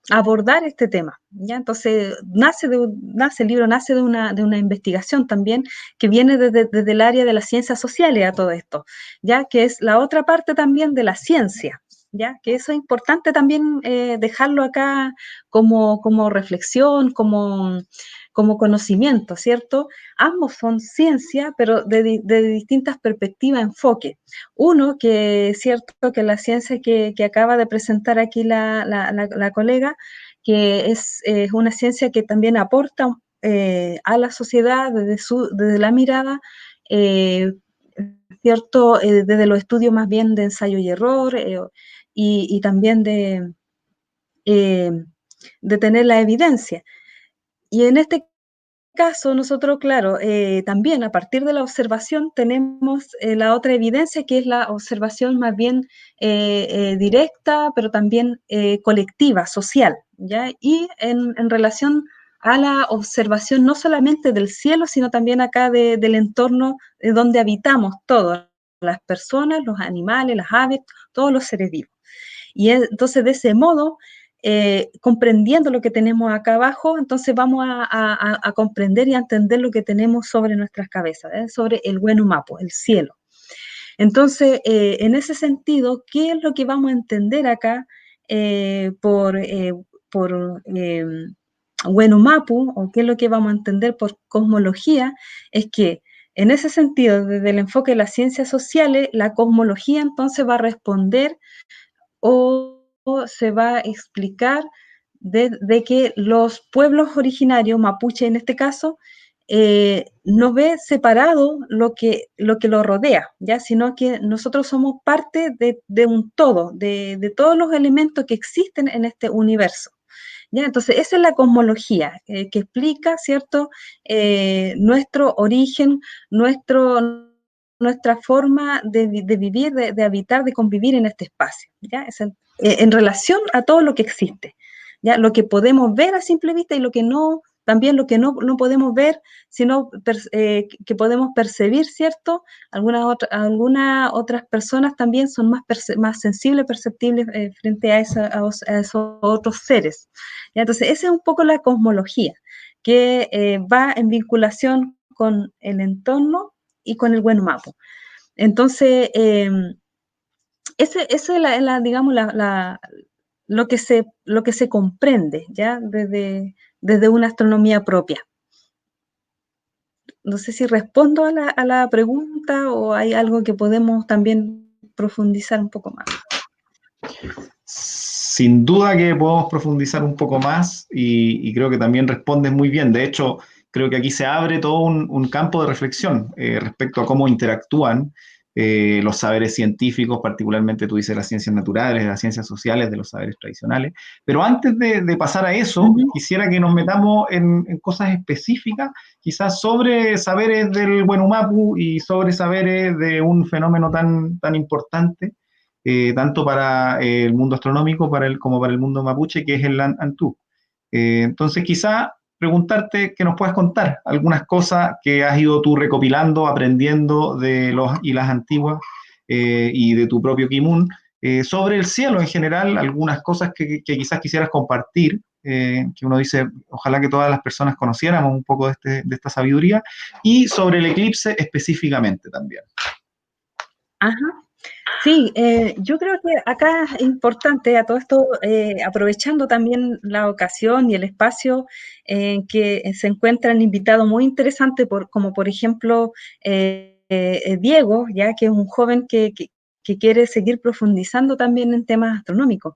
D: abordar este tema, ¿ya? Entonces, el libro nace de una investigación también que viene desde el área de las ciencias sociales a todo esto, ¿ya? Que es la otra parte también de la ciencia, ¿ya? Que eso es importante también dejarlo acá como reflexión, como conocimiento, ¿cierto? Ambos son ciencia, pero de distintas perspectivas, enfoque. Uno, que es cierto que la ciencia que acaba de presentar aquí la colega, que es una ciencia que también aporta a la sociedad desde la mirada, ¿cierto? Desde los estudios más bien de ensayo y error y también de tener la evidencia. Y en este caso, nosotros, claro, también a partir de la observación tenemos la otra evidencia, que es la observación más bien directa, pero también colectiva, social, ¿ya? Y en relación a la observación no solamente del cielo, sino también acá del entorno donde habitamos todos, las personas, los animales, las aves, todos los seres vivos. Y entonces, de ese modo, comprendiendo lo que tenemos acá abajo, entonces vamos a comprender y a entender lo que tenemos sobre nuestras cabezas, sobre el Wenumapu, el cielo. Entonces, en ese sentido, ¿qué es lo que vamos a entender acá por Wenumapu, o qué es lo que vamos a entender por cosmología? Es que en ese sentido, desde el enfoque de las ciencias sociales, la cosmología entonces va a responder o se va a explicar de que los pueblos originarios, mapuche en este caso, no ve separado lo que lo rodea, ¿ya? Sino que nosotros somos parte de un todo, de todos los elementos que existen en este universo. ¿Ya? Entonces, esa es la cosmología, que explica, ¿cierto?, nuestro origen, nuestra forma de vivir, de habitar, de convivir en este espacio, ¿ya? En relación a todo lo que existe, ¿ya? Lo que podemos ver a simple vista y lo que no, también lo que no podemos ver, sino que podemos percibir, ¿cierto? Algunas otras personas también son más sensibles, perceptibles frente a esos otros seres. ¿Ya? Entonces, esa es un poco la cosmología, que va en vinculación con el entorno y con el buen mapo. Entonces, esa es digamos, lo que se comprende, ¿ya? Desde una astronomía propia. No sé si respondo a la pregunta o hay algo que podemos también profundizar un poco más.
A: Sin duda que podemos profundizar un poco más y creo que también respondes muy bien. De hecho, creo que aquí se abre todo un campo de reflexión respecto a cómo interactúan los saberes científicos, particularmente tú dices las ciencias naturales, las ciencias sociales, de los saberes tradicionales. Pero antes de pasar a eso, quisiera que nos metamos en cosas específicas, quizás sobre saberes del Wenumapu y sobre saberes de un fenómeno tan importante tanto para el mundo astronómico como para el mundo mapuche, que es el Antú. Entonces, quizá preguntarte que nos puedas contar algunas cosas que has ido tú recopilando, aprendiendo de los y las antiguas y de tu propio Kimun, sobre el cielo en general, algunas cosas que quizás quisieras compartir, que uno dice, ojalá que todas las personas conociéramos un poco de esta sabiduría, y sobre el eclipse específicamente también.
D: Ajá. Sí, yo creo que acá es importante a todo esto, aprovechando también la ocasión y el espacio en que se encuentran invitados muy interesantes, como por ejemplo Diego, ya que es un joven que quiere seguir profundizando también en temas astronómicos.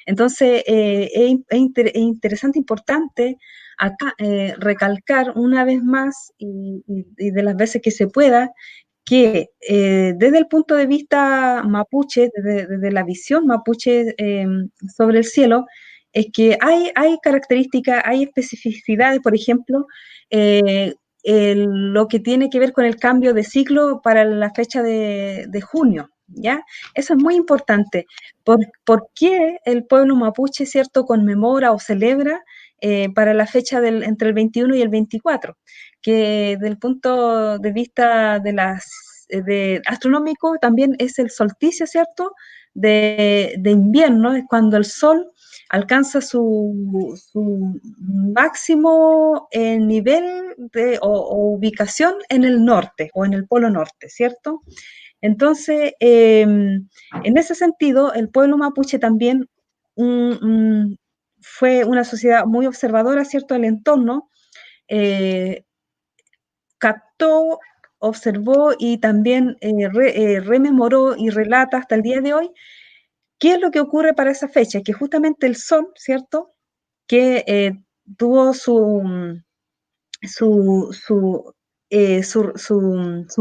D: Entonces, es interesante, importante acá recalcar una vez más y de las veces que se pueda, que desde el punto de vista mapuche, desde la visión mapuche sobre el cielo, es que hay características, hay especificidades, por ejemplo, lo que tiene que ver con el cambio de ciclo para la fecha de junio, ¿ya? Eso es muy importante. ¿Por qué el pueblo mapuche, cierto, conmemora o celebra para la fecha entre el 21 y el 24? Que del punto de vista de astronómico también es el solsticio, ¿cierto? De invierno, es cuando el sol alcanza su máximo nivel o ubicación en el norte o en el polo norte, ¿cierto? Entonces, en ese sentido, el pueblo mapuche también fue una sociedad muy observadora, ¿cierto?, del entorno, captó, observó y también rememoró y relata hasta el día de hoy qué es lo que ocurre para esa fecha, que justamente el sol, ¿cierto?, que tuvo su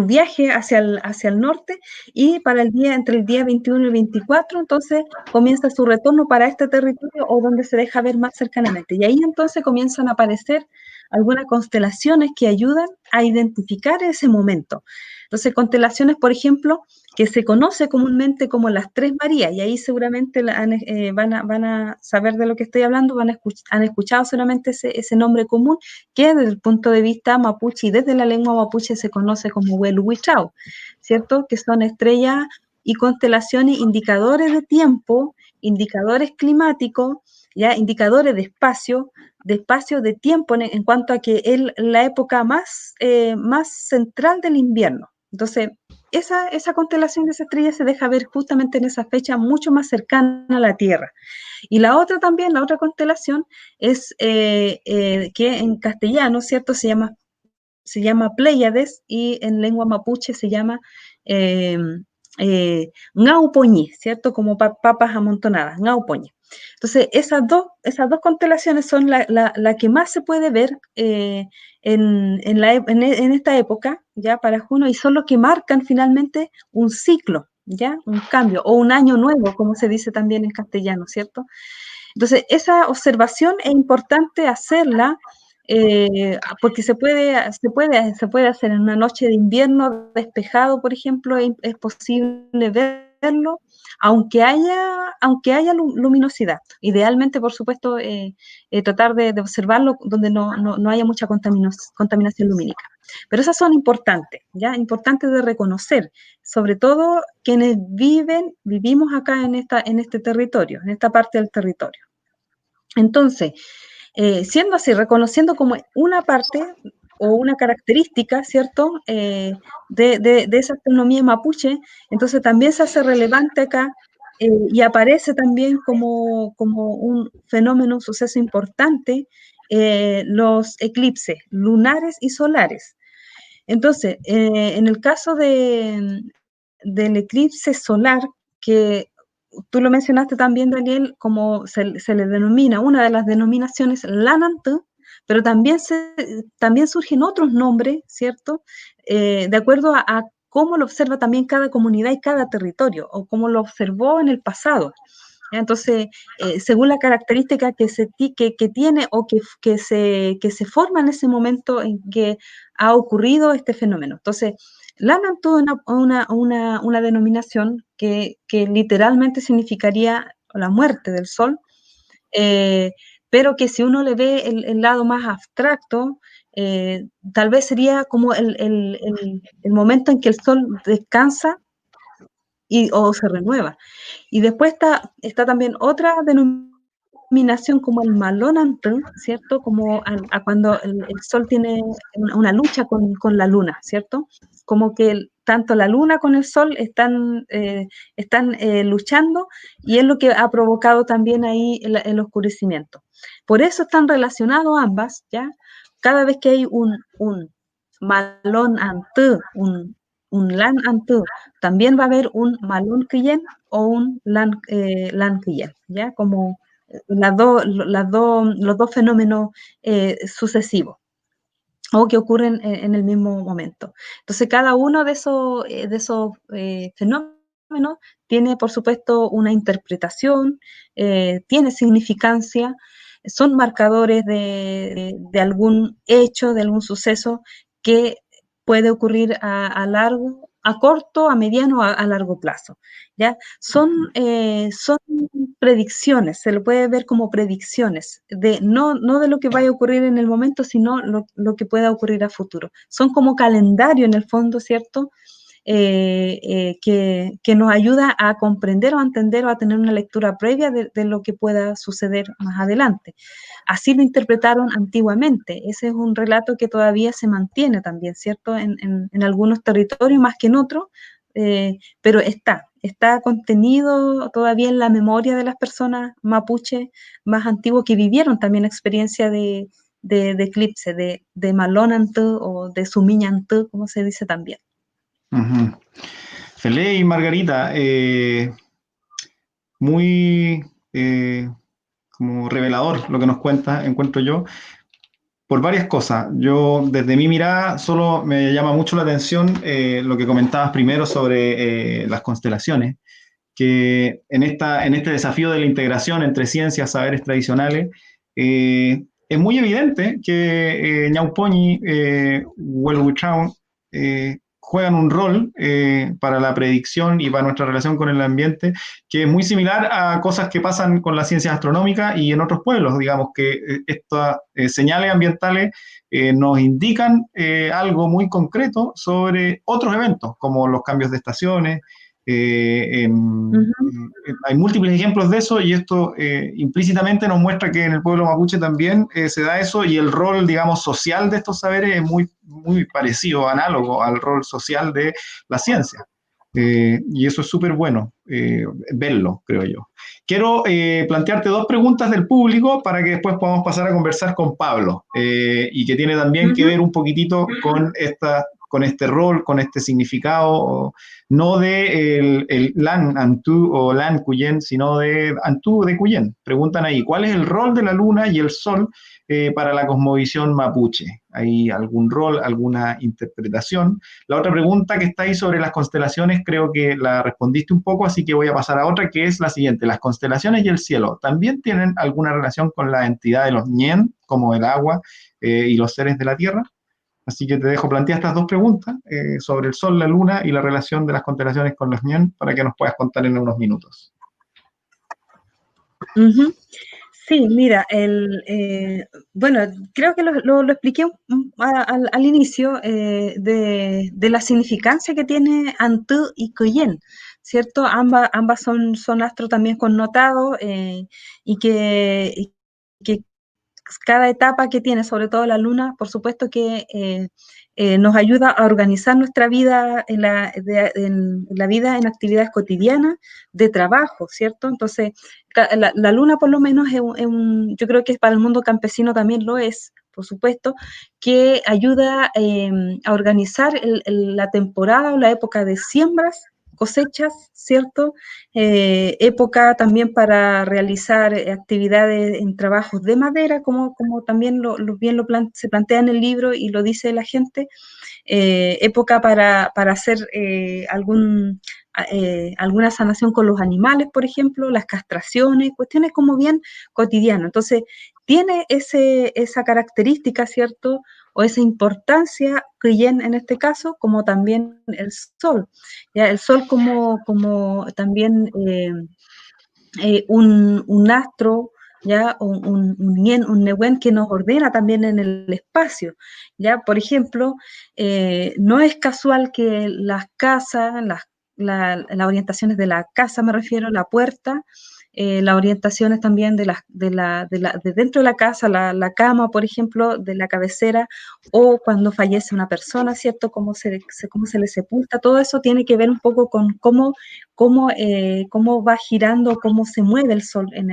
D: viaje hacia el norte y para entre el día 21 y el 24, entonces comienza su retorno para este territorio o donde se deja ver más cercanamente. Y ahí entonces comienzan a aparecer algunas constelaciones que ayudan a identificar ese momento. Entonces, constelaciones, por ejemplo, que se conoce comúnmente como las Tres Marías, y ahí seguramente van a saber de lo que estoy hablando, han escuchado solamente ese nombre común, que desde el punto de vista mapuche y desde la lengua mapuche se conoce como Hueluhuichau, ¿cierto? Que son estrellas y constelaciones indicadores de tiempo, indicadores climáticos, ¿ya? Indicadores de espacio, de tiempo en cuanto a que es la época más central del invierno. Entonces, esa constelación de esa estrella se deja ver justamente en esa fecha mucho más cercana a la Tierra. Y la otra también, la otra constelación es que en castellano, ¿cierto? Se llama Pléyades y en lengua mapuche se llama ngaupoñi, ¿cierto? Como papas amontonadas, ngaupoñi. Entonces, esas dos constelaciones son la que más se puede ver en esta época, ya para junio, y son los que marcan finalmente un ciclo, ya, un cambio, o un año nuevo, como se dice también en castellano, ¿cierto? Entonces, esa observación es importante hacerla porque se puede hacer en una noche de invierno despejado, por ejemplo, es posible verlo, aunque haya luminosidad. Idealmente, por supuesto, tratar de observarlo donde no haya mucha contaminación lumínica. Pero esas son importantes, ¿ya? Importantes de reconocer, sobre todo quienes vivimos acá en este territorio, en esta parte del territorio. Entonces, siendo así, reconociendo como una parte o una característica, ¿cierto?, de esa astronomía mapuche, entonces también se hace relevante acá y aparece también como un fenómeno, un suceso importante, los eclipses lunares y solares. Entonces, en el caso del eclipse solar, que tú lo mencionaste también, Daniel, como se le denomina, una de las denominaciones, Lanantú, pero también surgen otros nombres, ¿cierto? De acuerdo a cómo lo observa también cada comunidad y cada territorio, o cómo lo observó en el pasado. Entonces, según la característica que tiene o que se forma en ese momento en que ha ocurrido este fenómeno. Entonces, Lanam tuvo una denominación que literalmente significaría la muerte del sol, pero que si uno le ve el lado más abstracto, tal vez sería como el momento en que el sol descansa o se renueva. Y después está también otra denominación como el malonantú, ¿cierto? Como cuando el sol tiene una lucha con la luna, ¿cierto? Como que tanto la luna con el sol están luchando y es lo que ha provocado también ahí el oscurecimiento. Por eso están relacionados ambas, ¿ya? Cada vez que hay un malonantú, un lanantú, también va a haber un malón quillén o un lan quillén, ¿ya? Como los dos fenómenos sucesivos o que ocurren en el mismo momento. Entonces, cada uno de esos fenómenos tiene, por supuesto, una interpretación, tiene significancia, son marcadores de algún hecho, de algún suceso que puede ocurrir a corto, a mediano, a largo plazo, ¿ya? Son predicciones, se lo puede ver como predicciones, no de lo que vaya a ocurrir en el momento, sino lo que pueda ocurrir a futuro. Son como calendario en el fondo, ¿cierto? Que nos ayuda a comprender o a entender o a tener una lectura previa de lo que pueda suceder más adelante. Así lo interpretaron antiguamente. Ese es un relato que todavía se mantiene también, ¿cierto? En algunos territorios más que en otros, pero está contenido todavía en la memoria de las personas mapuche más antiguos que vivieron también experiencia de eclipse, de malonantú o de sumiñantú, como se dice también.
A: Uh-huh. Fele y Margarita, muy como revelador lo que nos cuenta, encuentro yo, por varias cosas. Yo, desde mi mirada, solo me llama mucho la atención lo que comentabas primero sobre las constelaciones, que en este desafío de la integración entre ciencias, saberes tradicionales, es muy evidente que Ñaupoñi, Huelhuitrao, juegan un rol para la predicción y para nuestra relación con el ambiente, que es muy similar a cosas que pasan con las ciencias astronómicas y en otros pueblos. Digamos que estas señales ambientales nos indican algo muy concreto sobre otros eventos, como los cambios de estaciones. Hay múltiples ejemplos de eso y esto implícitamente nos muestra que en el pueblo mapuche también se da eso y el rol, digamos, social de estos saberes es muy, muy parecido, análogo al rol social de la ciencia. Y eso es súper bueno verlo, creo yo. Quiero plantearte dos preguntas del público para que después podamos pasar a conversar con Pablo y que tiene también que ver un poquitito con esta con este rol, con este significado, no de el Lan Antú o Lan Cuyen, sino de Antú de Cuyen. Preguntan ahí, ¿cuál es el rol de la luna y el sol para la cosmovisión mapuche? ¿Hay algún rol, alguna interpretación? La otra pregunta que está ahí sobre las constelaciones, creo que la respondiste un poco, así que voy a pasar a otra, que es la siguiente. ¿Las constelaciones y el cielo también tienen alguna relación con la entidad de los Ñen, como el agua y los seres de la tierra? Así que te dejo plantear estas dos preguntas sobre el sol, la luna y la relación de las constelaciones con los Ñen para que nos puedas contar en unos minutos.
D: Ujú. Sí, mira, bueno, creo que lo expliqué al inicio de la significancia que tiene Antú y Coyen, ¿cierto? Ambas son astros también connotados y que cada etapa que tiene, sobre todo la luna, por supuesto que nos ayuda a organizar nuestra vida en la vida en actividades cotidianas de trabajo, ¿cierto? Entonces, la luna por lo menos yo creo que para el mundo campesino también lo es, por supuesto, que ayuda a organizar la temporada o la época de siembras, cosechas, ¿cierto? Época también para realizar actividades en trabajos de madera, como también se plantea en el libro y lo dice la gente, época para hacer alguna sanación con los animales, por ejemplo, las castraciones, cuestiones como bien cotidianas. Entonces, tiene esa característica, ¿cierto? O esa importancia, Cuyen en este caso, como también el sol. ¿Ya? El sol como también un astro, ¿ya? Un Nehuen que nos ordena también en el espacio, ¿ya? Por ejemplo, no es casual que las casas, las orientaciones de la casa, me refiero, la puerta, las orientaciones también de dentro de la casa, la cama, por ejemplo, de la cabecera, o cuando fallece una persona, ¿cierto? Cómo se le sepulta, todo eso tiene que ver un poco con cómo va girando, cómo se mueve el sol en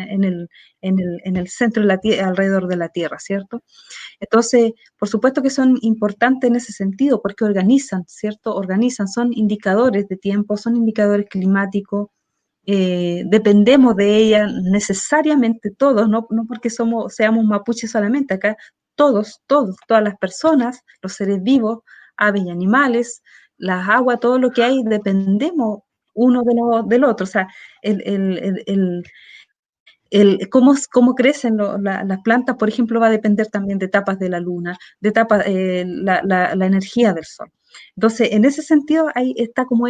D: el centro de la Tierra, alrededor de la Tierra, ¿cierto? Entonces, por supuesto que son importantes en ese sentido, porque organizan, ¿cierto? Organizan, son indicadores de tiempo, son indicadores climáticos, dependemos de ella necesariamente todos, no porque seamos mapuches solamente, acá todas las personas, los seres vivos, aves y animales, las aguas, todo lo que hay, dependemos uno del otro. O sea, cómo crecen las plantas, por ejemplo, va a depender también de etapas de la luna, de etapas, la energía del sol. Entonces, en ese sentido, ahí está como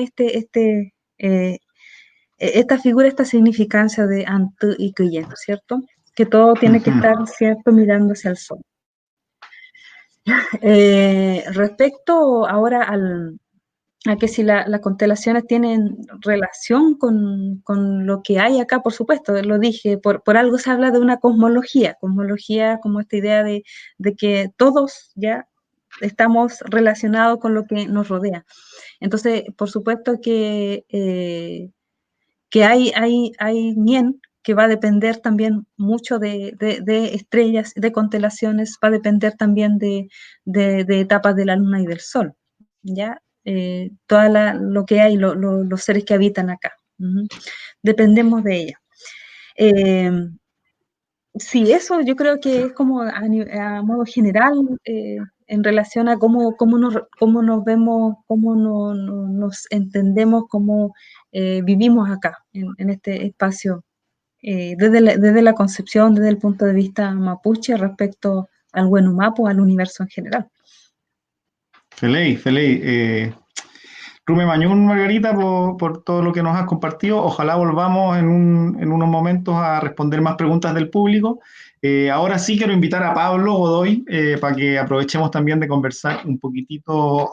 D: esta figura, esta significancia de Antú y Cuyen, ¿cierto? Que todo tiene que estar, ¿cierto?, mirándose al sol. Respecto ahora a que si las constelaciones tienen relación con lo que hay acá, por supuesto, lo dije, por algo se habla de una cosmología como esta idea de que todos ya estamos relacionados con lo que nos rodea. Entonces, por supuesto que hay Nien, que va a depender también mucho de estrellas, de constelaciones, va a depender también de etapas de la luna y del sol, ¿ya? Lo que hay, los seres que habitan acá. Dependemos de ella. Sí, eso yo creo que es como a modo general en relación a cómo nos vemos, nos entendemos, cómo vivimos acá, en este espacio, desde la concepción, desde el punto de vista mapuche respecto al Huenumapu, al universo en general.
A: Feliz. Rume Mañún, Margarita, por todo lo que nos has compartido. Ojalá volvamos en unos momentos a responder más preguntas del público. Ahora sí quiero invitar a Pablo Godoy para que aprovechemos también de conversar un poquitito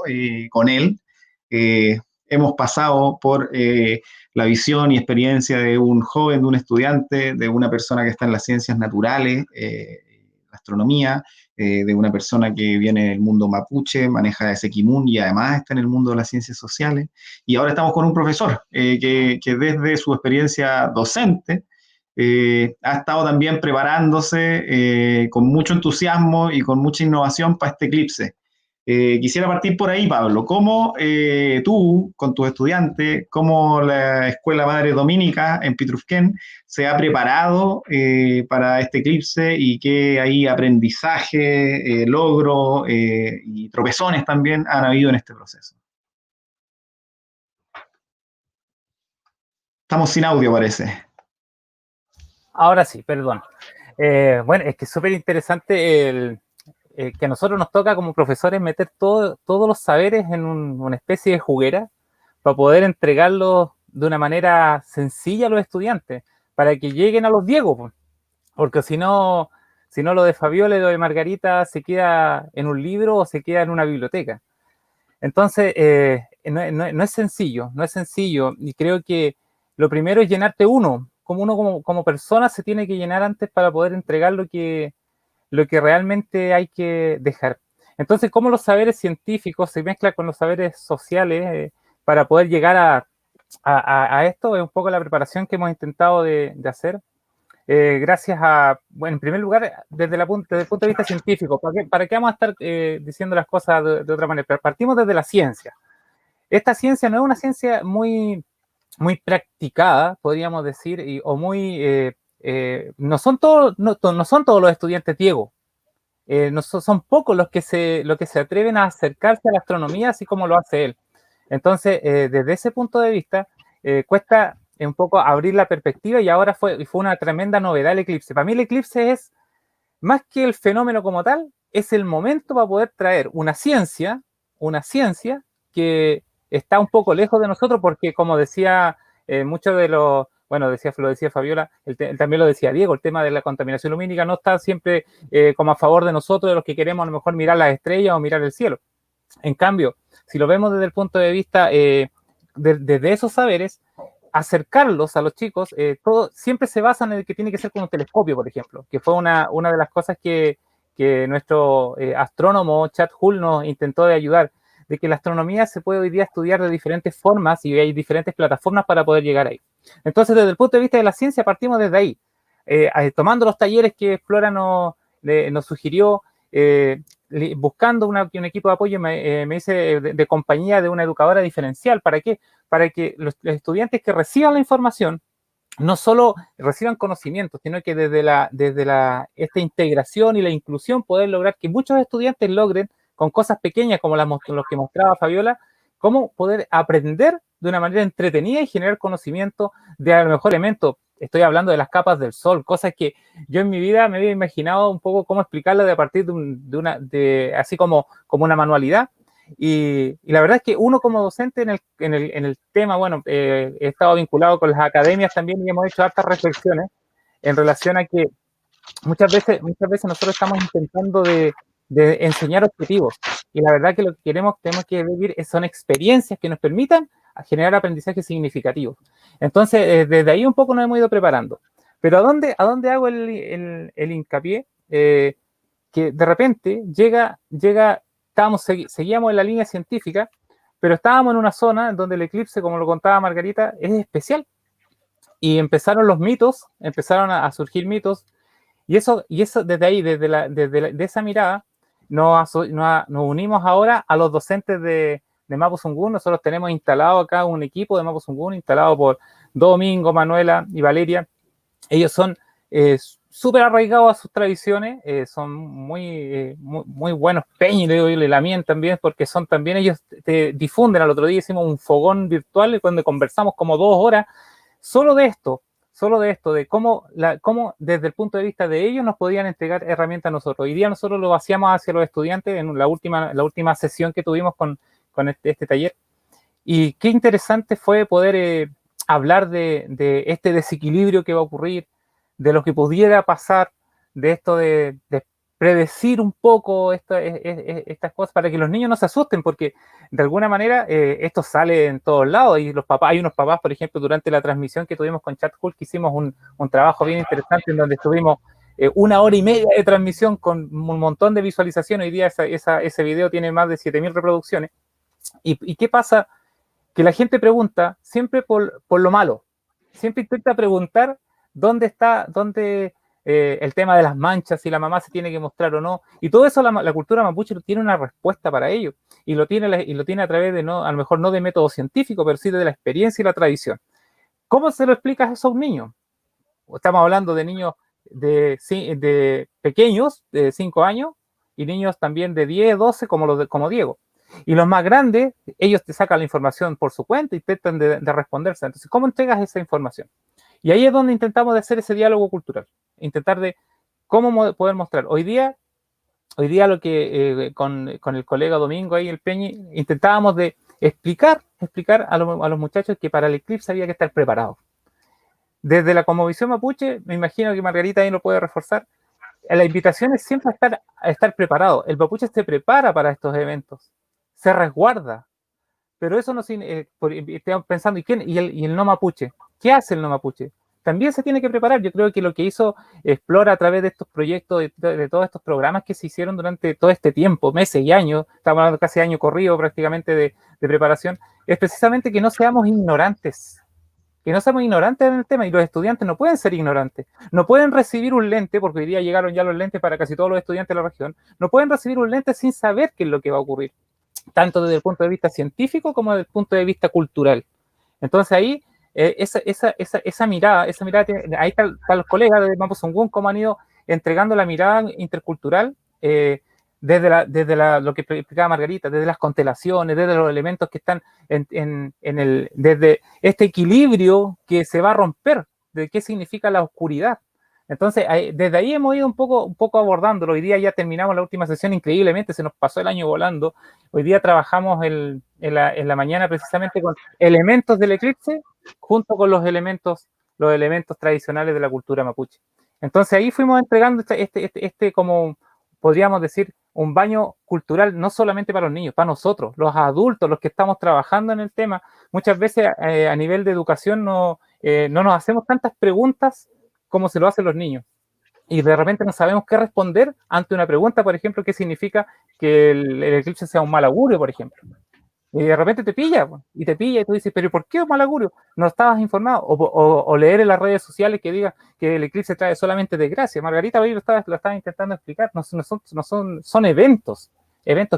A: con él. Hemos pasado por la visión y experiencia de un joven, de un estudiante, de una persona que está en las ciencias naturales, astronomía, de una persona que viene del mundo mapuche, maneja ese kimun y además está en el mundo de las ciencias sociales. Y ahora estamos con un profesor que desde su experiencia docente ha estado también preparándose con mucho entusiasmo y con mucha innovación para este eclipse. Quisiera partir por ahí, Pablo. ¿Cómo tú, con tus estudiantes, cómo la Escuela Madre Dominica en Pitrufquén se ha preparado para este eclipse y qué ahí aprendizaje, logros y tropezones también han habido en este proceso? Estamos sin audio, parece.
C: Ahora sí, perdón. Bueno, es que es súper interesante que a nosotros nos toca como profesores meter todos los saberes en una especie de juguera para poder entregarlos de una manera sencilla a los estudiantes, para que lleguen a los Diegos, pues. Porque si no lo de Fabiola y lo de Margarita se queda en un libro o se queda en una biblioteca. Entonces, no es sencillo, no es sencillo. Y creo que lo primero es llenarte como persona se tiene que llenar antes para poder entregar lo que realmente hay que dejar. Entonces, cómo los saberes científicos se mezclan con los saberes sociales para poder llegar a esto, es un poco la preparación que hemos intentado de hacer. Gracias a, bueno, en primer lugar, desde el punto de vista científico, ¿para qué vamos a estar diciendo las cosas de otra manera? Pero partimos desde la ciencia. Esta ciencia no es una ciencia muy practicada, podríamos decir, o no son todos los estudiantes Diego. No son pocos los que se atreven a acercarse a la astronomía así como lo hace él. Entonces, desde ese punto de vista, cuesta un poco abrir la perspectiva y ahora fue una tremenda novedad el eclipse. Para mí el eclipse es, más que el fenómeno como tal, es el momento para poder traer una ciencia que está un poco lejos de nosotros porque, como decía muchos de los, bueno, lo decía Fabiola, también lo decía Diego, el tema de la contaminación lumínica no está siempre como a favor de nosotros, de los que queremos a lo mejor mirar las estrellas o mirar el cielo. En cambio, si lo vemos desde el punto de vista desde esos saberes, acercarlos a los chicos, todo siempre se basa en el que tiene que ser con un telescopio, por ejemplo, que fue una de las cosas que nuestro astrónomo Chad Hull nos intentó de ayudar, de que la astronomía se puede hoy día estudiar de diferentes formas y hay diferentes plataformas para poder llegar ahí. Entonces, desde el punto de vista de la ciencia, partimos desde ahí, tomando los talleres que Flora nos sugirió, buscando un equipo de apoyo, me hice de compañía de una educadora diferencial. ¿Para qué? Para que los estudiantes que reciban la información no solo reciban conocimiento, sino que desde esta integración y la inclusión poder lograr que muchos estudiantes logren con cosas pequeñas como los que mostraba Fabiola, cómo poder aprender de una manera entretenida y generar conocimiento de a lo mejor elementos. Estoy hablando de las capas del Sol, cosas que yo en mi vida me había imaginado un poco cómo explicarlo a partir así como una manualidad. Y la verdad es que uno como docente en el tema, bueno, he estado vinculado con las academias también y hemos hecho hartas reflexiones en relación a que muchas veces nosotros estamos intentando de enseñar objetivos y la verdad que lo que tenemos que vivir son experiencias que nos permitan generar aprendizajes significativos. Entonces, desde ahí un poco nos hemos ido preparando. Pero ¿a dónde hago el hincapié? Que de repente seguíamos en la línea científica, pero estábamos en una zona en donde el eclipse, como lo contaba Margarita, es especial. Y empezaron los mitos, empezaron a surgir mitos, y eso desde ahí, de esa mirada, nos unimos ahora a los docentes de Mapudungun. Nosotros tenemos instalado acá un equipo de Mapudungun, instalado por Domingo, Manuela y Valeria. Ellos son súper arraigados a sus tradiciones, son muy buenos peñas, y la mía también, porque son también, ellos te difunden. Al otro día hicimos un fogón virtual donde conversamos como 2 horas solo de esto, de cómo desde el punto de vista de ellos nos podían entregar herramientas a nosotros. Hoy día nosotros lo vaciamos hacia los estudiantes en la última sesión que tuvimos con este taller. Y qué interesante fue poder hablar de este desequilibrio que va a ocurrir, de lo que pudiera pasar, de esto de predecir un poco estas cosas para que los niños no se asusten, porque de alguna manera esto sale en todos lados y hay unos papás, por ejemplo, durante la transmisión que tuvimos con Chat Cool, que hicimos un trabajo bien interesante en donde estuvimos 1 hora y media de transmisión con un montón de visualizaciones. Hoy día ese video tiene más de 7.000 reproducciones. ¿Y qué pasa? Que la gente pregunta siempre por lo malo, siempre intenta preguntar dónde el tema de las manchas, si la mamá se tiene que mostrar o no, y todo eso la cultura mapuche tiene una respuesta para ello, y lo tiene a través de, no, a lo mejor no de método científico, pero sí de la experiencia y la tradición. ¿Cómo se lo explicas eso a un niño? Estamos hablando de niños de pequeños, de 5 años, y niños también de 10, 12, como Diego. Y los más grandes, ellos te sacan la información por su cuenta y intentan de responderse. Entonces, ¿cómo entregas esa información? Y ahí es donde intentamos de hacer ese diálogo cultural, intentar de cómo poder mostrar. Hoy día lo que con el colega Domingo ahí, el Peñi, intentábamos de explicar a los muchachos que para el eclipse había que estar preparados. Desde la Cosmovisión Mapuche, me imagino que Margarita ahí lo puede reforzar, la invitación es siempre a estar preparado. El mapuche se prepara para estos eventos, se resguarda, pero eso no estamos pensando, ¿y el no mapuche? ¿Qué hace el no mapuche? También se tiene que preparar. Yo creo que lo que hizo Explora a través de estos proyectos, de todos estos programas que se hicieron durante todo este tiempo, meses y años, estamos hablando casi año corrido prácticamente de preparación, es precisamente que no seamos ignorantes. Que no seamos ignorantes en el tema, y los estudiantes no pueden ser ignorantes, no pueden recibir un lente, porque hoy día llegaron ya los lentes para casi todos los estudiantes de la región, no pueden recibir un lente sin saber qué es lo que va a ocurrir, tanto desde el punto de vista científico como desde el punto de vista cultural. Entonces ahí, esa mirada, ahí están los colegas de Mapuzungún, cómo han ido entregando la mirada intercultural, desde lo que explicaba Margarita, desde las constelaciones, desde los elementos que están desde este equilibrio que se va a romper, de qué significa la oscuridad. Entonces, desde ahí hemos ido un poco abordándolo. Hoy día ya terminamos la última sesión, increíblemente, se nos pasó el año volando. Hoy día trabajamos en la mañana precisamente con elementos del eclipse, junto con los elementos tradicionales de la cultura mapuche. Entonces ahí fuimos entregando como podríamos decir, un baño cultural no solamente para los niños, para nosotros, los adultos, los que estamos trabajando en el tema. Muchas veces a nivel de educación no nos hacemos tantas preguntas como se lo hacen los niños. Y de repente no sabemos qué responder ante una pregunta, por ejemplo, qué significa que el eclipse sea un mal augurio, por ejemplo. Y de repente te pilla, y tú dices, pero ¿por qué un mal augurio? ¿No estabas informado? O leer en las redes sociales que diga que el eclipse trae solamente desgracia. Margarita hoy lo estaba intentando explicar. Son eventos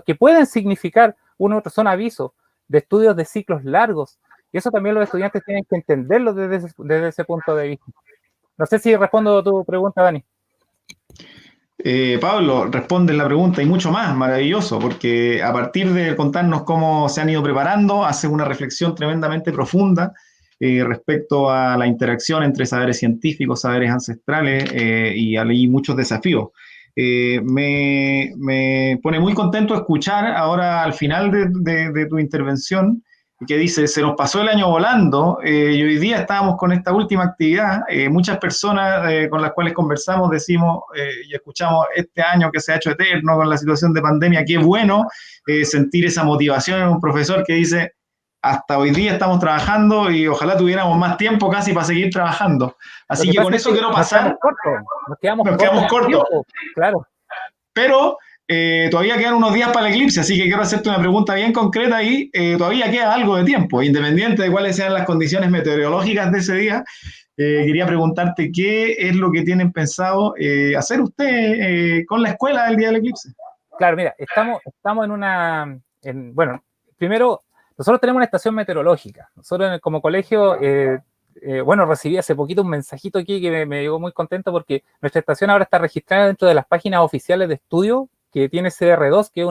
C: que pueden significar uno u otro, son avisos de estudios de ciclos largos. Y eso también los estudiantes tienen que entenderlo desde ese punto de vista. No sé si respondo a tu pregunta, Dani.
A: Pablo, responde la pregunta y mucho más, maravilloso, porque a partir de contarnos cómo se han ido preparando, hace una reflexión tremendamente profunda respecto a la interacción entre saberes científicos, saberes ancestrales y hay muchos desafíos. Me pone muy contento escuchar ahora al final de tu intervención que dice, se nos pasó el año volando y hoy día estábamos con esta última actividad. Muchas personas con las cuales conversamos decimos y escuchamos este año que se ha hecho eterno con la situación de pandemia, qué bueno sentir esa motivación en un profesor que dice, hasta hoy día estamos trabajando y ojalá tuviéramos más tiempo casi para seguir trabajando. Así que con eso quiero pasar.
C: Nos quedamos cortos. Claro.
A: Pero todavía quedan unos días para el eclipse, así que quiero hacerte una pregunta bien concreta y todavía queda algo de tiempo, independiente de cuáles sean las condiciones meteorológicas de ese día. Quería preguntarte qué es lo que tienen pensado hacer ustedes con la escuela del día del eclipse.
C: Claro, mira, estamos bueno, primero, nosotros tenemos una estación meteorológica. Nosotros como colegio, bueno, recibí hace poquito un mensajito aquí que me llegó muy contento porque nuestra estación ahora está registrada dentro de las páginas oficiales de estudio que tiene CR2, que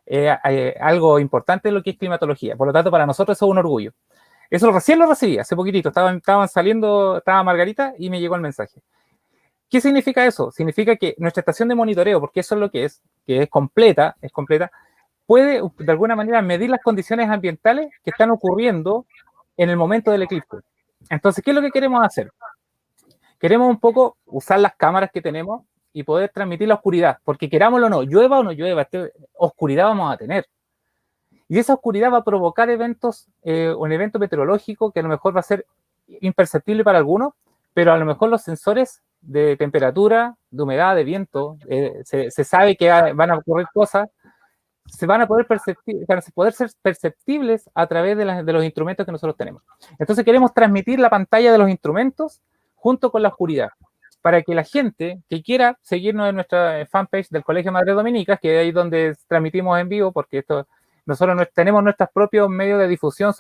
C: es algo importante en lo que es climatología. Por lo tanto, para nosotros eso es un orgullo. Eso recién lo recibí, hace poquitito. Estaba Margarita y me llegó el mensaje. ¿Qué significa eso? Significa que nuestra estación de monitoreo, porque eso es lo que es completa, puede de alguna manera medir las condiciones ambientales que están ocurriendo en el momento del eclipse. Entonces, ¿qué es lo que queremos hacer? Queremos un poco usar las cámaras que tenemos y poder transmitir la oscuridad, porque querámoslo o no, llueva o no llueva, oscuridad vamos a tener. Y esa oscuridad va a provocar un evento meteorológico que a lo mejor va a ser imperceptible para algunos, pero a lo mejor los sensores de temperatura, de humedad, de viento, se sabe que van a ocurrir cosas, van a poder ser perceptibles a través de los instrumentos que nosotros tenemos. Entonces queremos transmitir la pantalla de los instrumentos junto con la oscuridad, para que la gente que quiera seguirnos en nuestra fanpage del Colegio Madres Dominicas, que es ahí donde transmitimos en vivo, porque nosotros tenemos nuestros propios medios de difusión,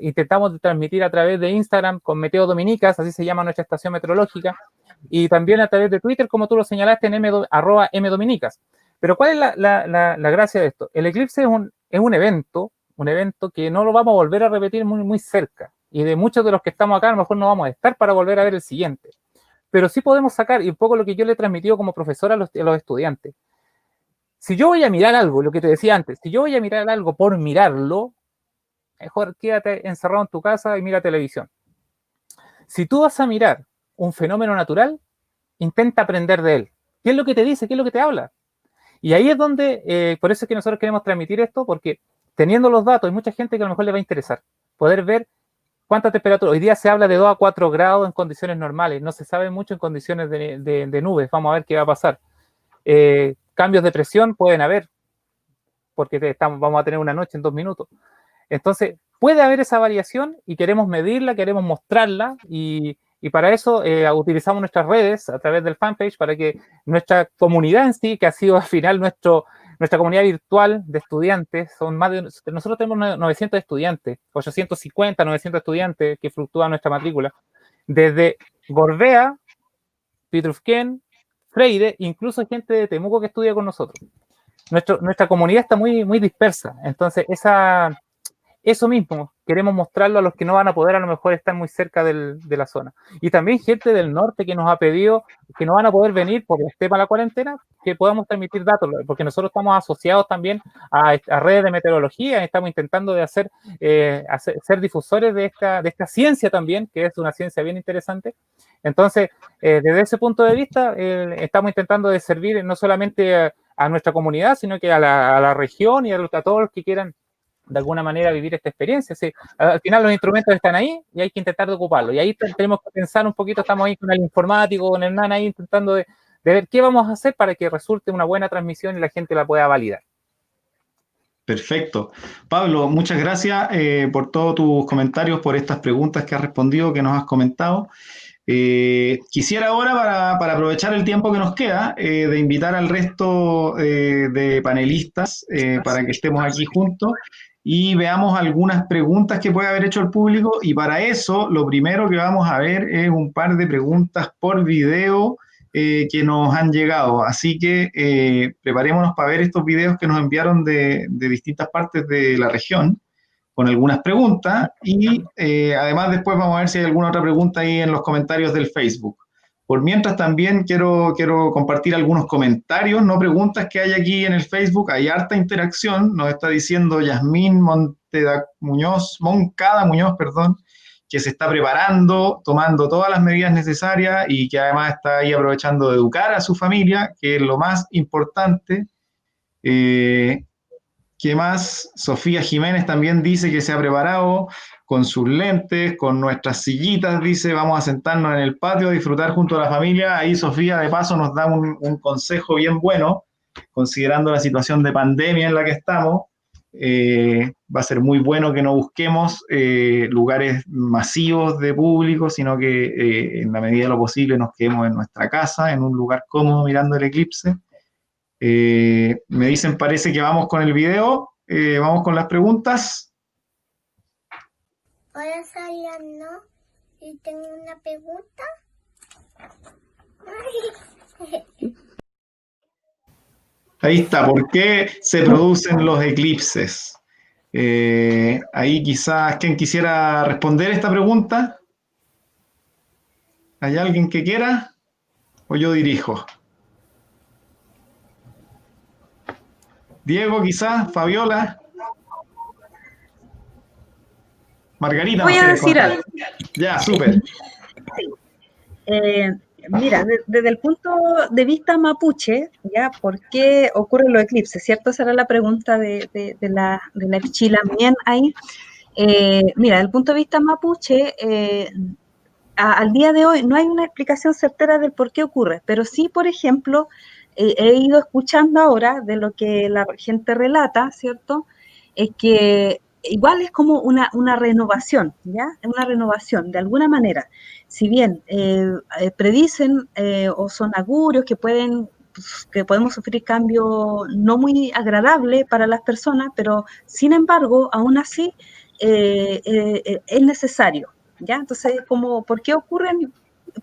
C: intentamos transmitir a través de Instagram con Meteo Dominicas, así se llama nuestra estación meteorológica, y también a través de Twitter, como tú lo señalaste, en @mdominicas. Pero ¿cuál es la gracia de esto? El eclipse es un evento que no lo vamos a volver a repetir muy, muy cerca. Y de muchos de los que estamos acá, a lo mejor no vamos a estar para volver a ver el siguiente. Pero sí podemos sacar, y un poco lo que yo le he transmitido como profesor a los estudiantes. Si yo voy a mirar algo, lo que te decía antes, si yo voy a mirar algo por mirarlo, mejor quédate encerrado en tu casa y mira televisión. Si tú vas a mirar un fenómeno natural, intenta aprender de él. ¿Qué es lo que te dice? ¿Qué es lo que te habla? Y ahí es donde, por eso es que nosotros queremos transmitir esto, porque teniendo los datos, hay mucha gente que a lo mejor le va a interesar poder ver cuánta temperatura. Hoy día se habla de 2 a 4 grados en condiciones normales, no se sabe mucho en condiciones de nubes. Vamos a ver qué va a pasar. Cambios de presión pueden haber, porque vamos a tener una noche en 2 minutos. Entonces, puede haber esa variación y queremos medirla, queremos mostrarla, y para eso utilizamos nuestras redes a través del fanpage para que nuestra comunidad en sí, que ha sido al final nuestra comunidad virtual de estudiantes, nosotros tenemos 900 estudiantes, 850, 900 estudiantes que fluctúan nuestra matrícula, desde Gorbea, Pitrufquén, Freire, incluso hay gente de Temuco que estudia con nosotros. Nuestra comunidad está muy, muy dispersa, entonces eso mismo queremos mostrarlo a los que no van a poder a lo mejor estar muy cerca de la zona. Y también gente del norte que nos ha pedido que no van a poder venir porque esté para la cuarentena, que podamos transmitir datos, porque nosotros estamos asociados también a redes de meteorología, estamos intentando de ser difusores de esta ciencia también, que es una ciencia bien interesante. Entonces, desde ese punto de vista, estamos intentando de servir no solamente a nuestra comunidad, sino que a la región y a todos los que quieran de alguna manera vivir esta experiencia. Sí, al final los instrumentos están ahí y hay que intentar de ocuparlos. Y ahí tenemos que pensar un poquito, estamos ahí con el informático, con Hernán ahí intentando de ver qué vamos a hacer para que resulte una buena transmisión y la gente la pueda validar.
A: Perfecto. Pablo, muchas gracias por todos tus comentarios, por estas preguntas que has respondido, que nos has comentado. Quisiera ahora, para aprovechar el tiempo que nos queda, de invitar al resto de panelistas para que estemos aquí juntos y veamos algunas preguntas que puede haber hecho el público, y para eso lo primero que vamos a ver es un par de preguntas por video que nos han llegado, así que preparémonos para ver estos videos que nos enviaron de distintas partes de la región con algunas preguntas, y además después vamos a ver si hay alguna otra pregunta ahí en los comentarios del Facebook. Por mientras también quiero compartir algunos comentarios, no preguntas, que hay aquí en el Facebook. Hay harta interacción. Nos está diciendo Yasmín Moncada Muñoz, que se está preparando, tomando todas las medidas necesarias y que además está ahí aprovechando de educar a su familia, que es lo más importante. ¿Qué más? Sofía Jiménez también dice que se ha preparado con sus lentes, con nuestras sillitas, dice, vamos a sentarnos en el patio a disfrutar junto a la familia. Ahí Sofía de paso nos da un consejo bien bueno, considerando la situación de pandemia en la que estamos. Va a ser muy bueno que no busquemos lugares masivos de público, sino que en la medida de lo posible nos quedemos en nuestra casa, en un lugar cómodo mirando el eclipse. Me dicen, parece que vamos con el video, vamos con las preguntas.
F: Hola, Sayano, y tengo una pregunta.
A: Ahí está, ¿por qué se producen los eclipses? Ahí quizás, ¿quién quisiera responder esta pregunta? ¿Hay alguien que quiera? ¿O yo dirijo? Diego, quizás, Fabiola. Margarita.
D: Voy a decir algo.
A: Ya, súper.
D: Mira, desde el punto de vista mapuche, ¿ya? ¿Por qué ocurren los eclipses? ¿Cierto? Esa era la pregunta de la Pichila Mien ahí. Mira, desde el punto de vista mapuche, al día de hoy no hay una explicación certera del por qué ocurre, pero sí, por ejemplo, he ido escuchando ahora de lo que la gente relata, ¿cierto? Es que igual es como una renovación, ¿ya? Una renovación, de alguna manera. Si bien predicen o son augurios que pueden, pues, que podemos sufrir cambio no muy agradable para las personas, pero sin embargo, aún así, es necesario, ¿ya? Entonces, ¿por qué ocurren?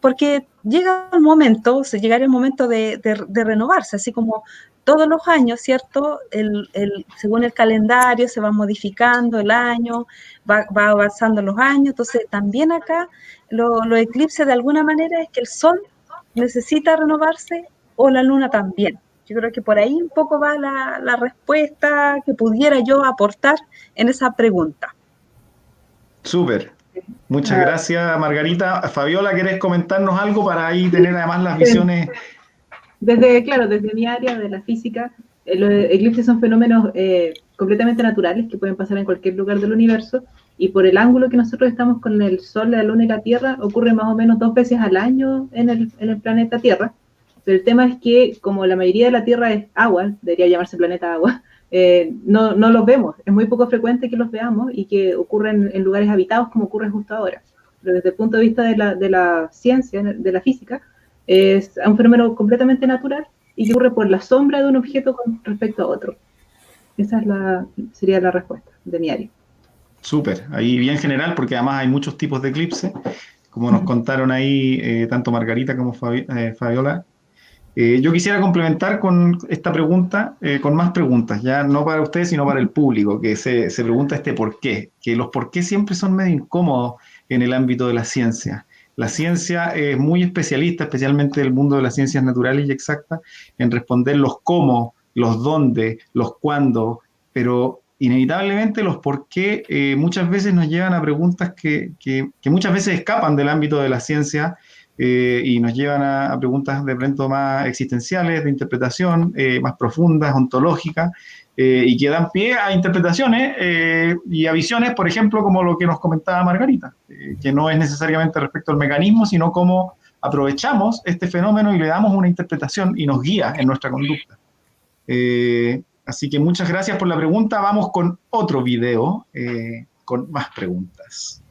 D: Porque llega el momento, llegará el momento de renovarse, así como todos los años, ¿cierto? Según el calendario se va modificando el año, va avanzando los años, entonces también acá los eclipses de alguna manera es que el Sol necesita renovarse o la Luna también. Yo creo que por ahí un poco va la respuesta que pudiera yo aportar en esa pregunta.
A: Súper. Muchas
E: Ah,
A: gracias, Margarita. Fabiola, ¿querés comentarnos algo para ahí tener además las visiones?
E: claro, desde mi área de la física, los eclipses son fenómenos completamente naturales que pueden pasar en cualquier lugar del universo, y por el ángulo que nosotros estamos con el Sol, la Luna y la Tierra, ocurre más o menos 2 veces al año en el planeta Tierra. Pero el tema es que, como la mayoría de la Tierra es agua, debería llamarse planeta agua, no los vemos. Es muy poco frecuente que los veamos y que ocurren en lugares habitados como ocurre justo ahora. Pero desde el punto de vista de la ciencia, de la física, es un fenómeno completamente natural y que ocurre por la sombra de un objeto con respecto a otro. Esa sería la respuesta de mi área.
A: Súper, ahí bien general, porque además hay muchos tipos de eclipses, como nos contaron ahí tanto Margarita como Fabiola. Yo quisiera complementar con esta pregunta, con más preguntas, ya no para ustedes, sino para el público, que se pregunta este por qué, que los por qué siempre son medio incómodos en el ámbito de la ciencia. La ciencia es muy especialista, especialmente el mundo de las ciencias naturales y exactas, en responder los cómo, los dónde, los cuándo, pero inevitablemente los por qué muchas veces nos llevan a preguntas que muchas veces escapan del ámbito de la ciencia y nos llevan a preguntas de pronto más existenciales, de interpretación, más profundas, ontológicas, y que dan pie a interpretaciones y a visiones, por ejemplo, como lo que nos comentaba Margarita, que no es necesariamente respecto al mecanismo, sino cómo aprovechamos este fenómeno y le damos una interpretación y nos guía en nuestra conducta. Así que muchas gracias por la pregunta. Vamos con otro video con más preguntas.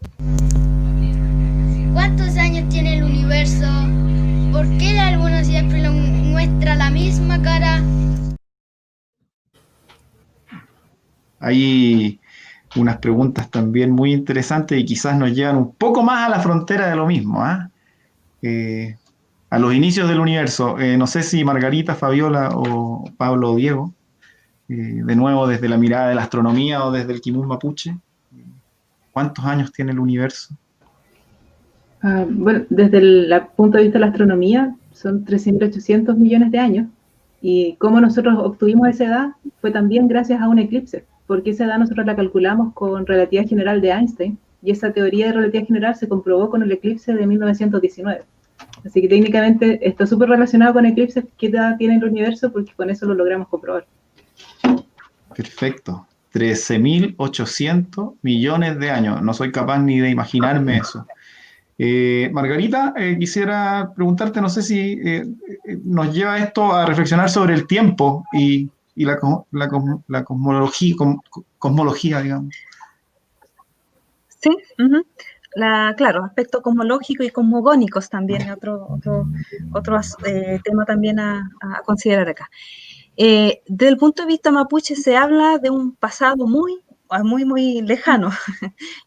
F: ¿Cuántos años tiene el universo? ¿Por qué la luna siempre muestra la misma cara?
A: Hay unas preguntas también muy interesantes y quizás nos llevan un poco más a la frontera de lo mismo, a los inicios del universo. No sé si Margarita, Fabiola o Pablo o Diego, de nuevo desde la mirada de la astronomía o desde el Kimun Mapuche, ¿cuántos años tiene el universo?
E: Bueno, desde el punto de vista de la astronomía, son 3.800 millones de años. Y cómo nosotros obtuvimos esa edad fue también gracias a un eclipse, porque esa edad nosotros la calculamos con relatividad general de Einstein, y esa teoría de relatividad general se comprobó con el eclipse de 1919. Así que técnicamente está súper relacionado con eclipses, qué edad tiene el universo, porque con eso lo logramos comprobar.
A: Perfecto. 13.800 millones de años. No soy capaz ni de imaginarme eso. Margarita, quisiera preguntarte, no sé si nos lleva esto a reflexionar sobre el tiempo y la cosmología, digamos.
D: Sí, claro, aspectos cosmológicos y cosmogónicos también, otro tema también a considerar acá. Desde el punto de vista mapuche se habla de un pasado muy lejano.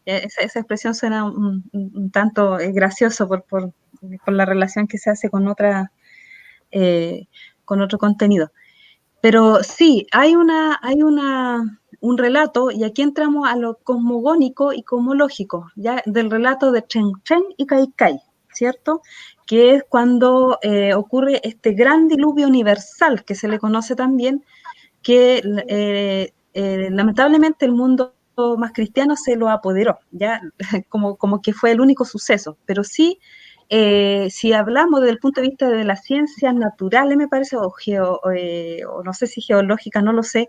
D: Esa expresión suena un tanto gracioso por la relación que se hace con otro contenido. Pero sí, hay un relato, y aquí entramos a lo cosmogónico y cosmológico, ya del relato de Chen Chen y Kai Kai, ¿cierto? Que es cuando ocurre este gran diluvio universal, que se le conoce también, que lamentablemente el mundo más cristiano se lo apoderó, ya como que fue el único suceso, pero sí, si hablamos desde el punto de vista de las ciencias naturales, me parece, o no sé si geológica, no lo sé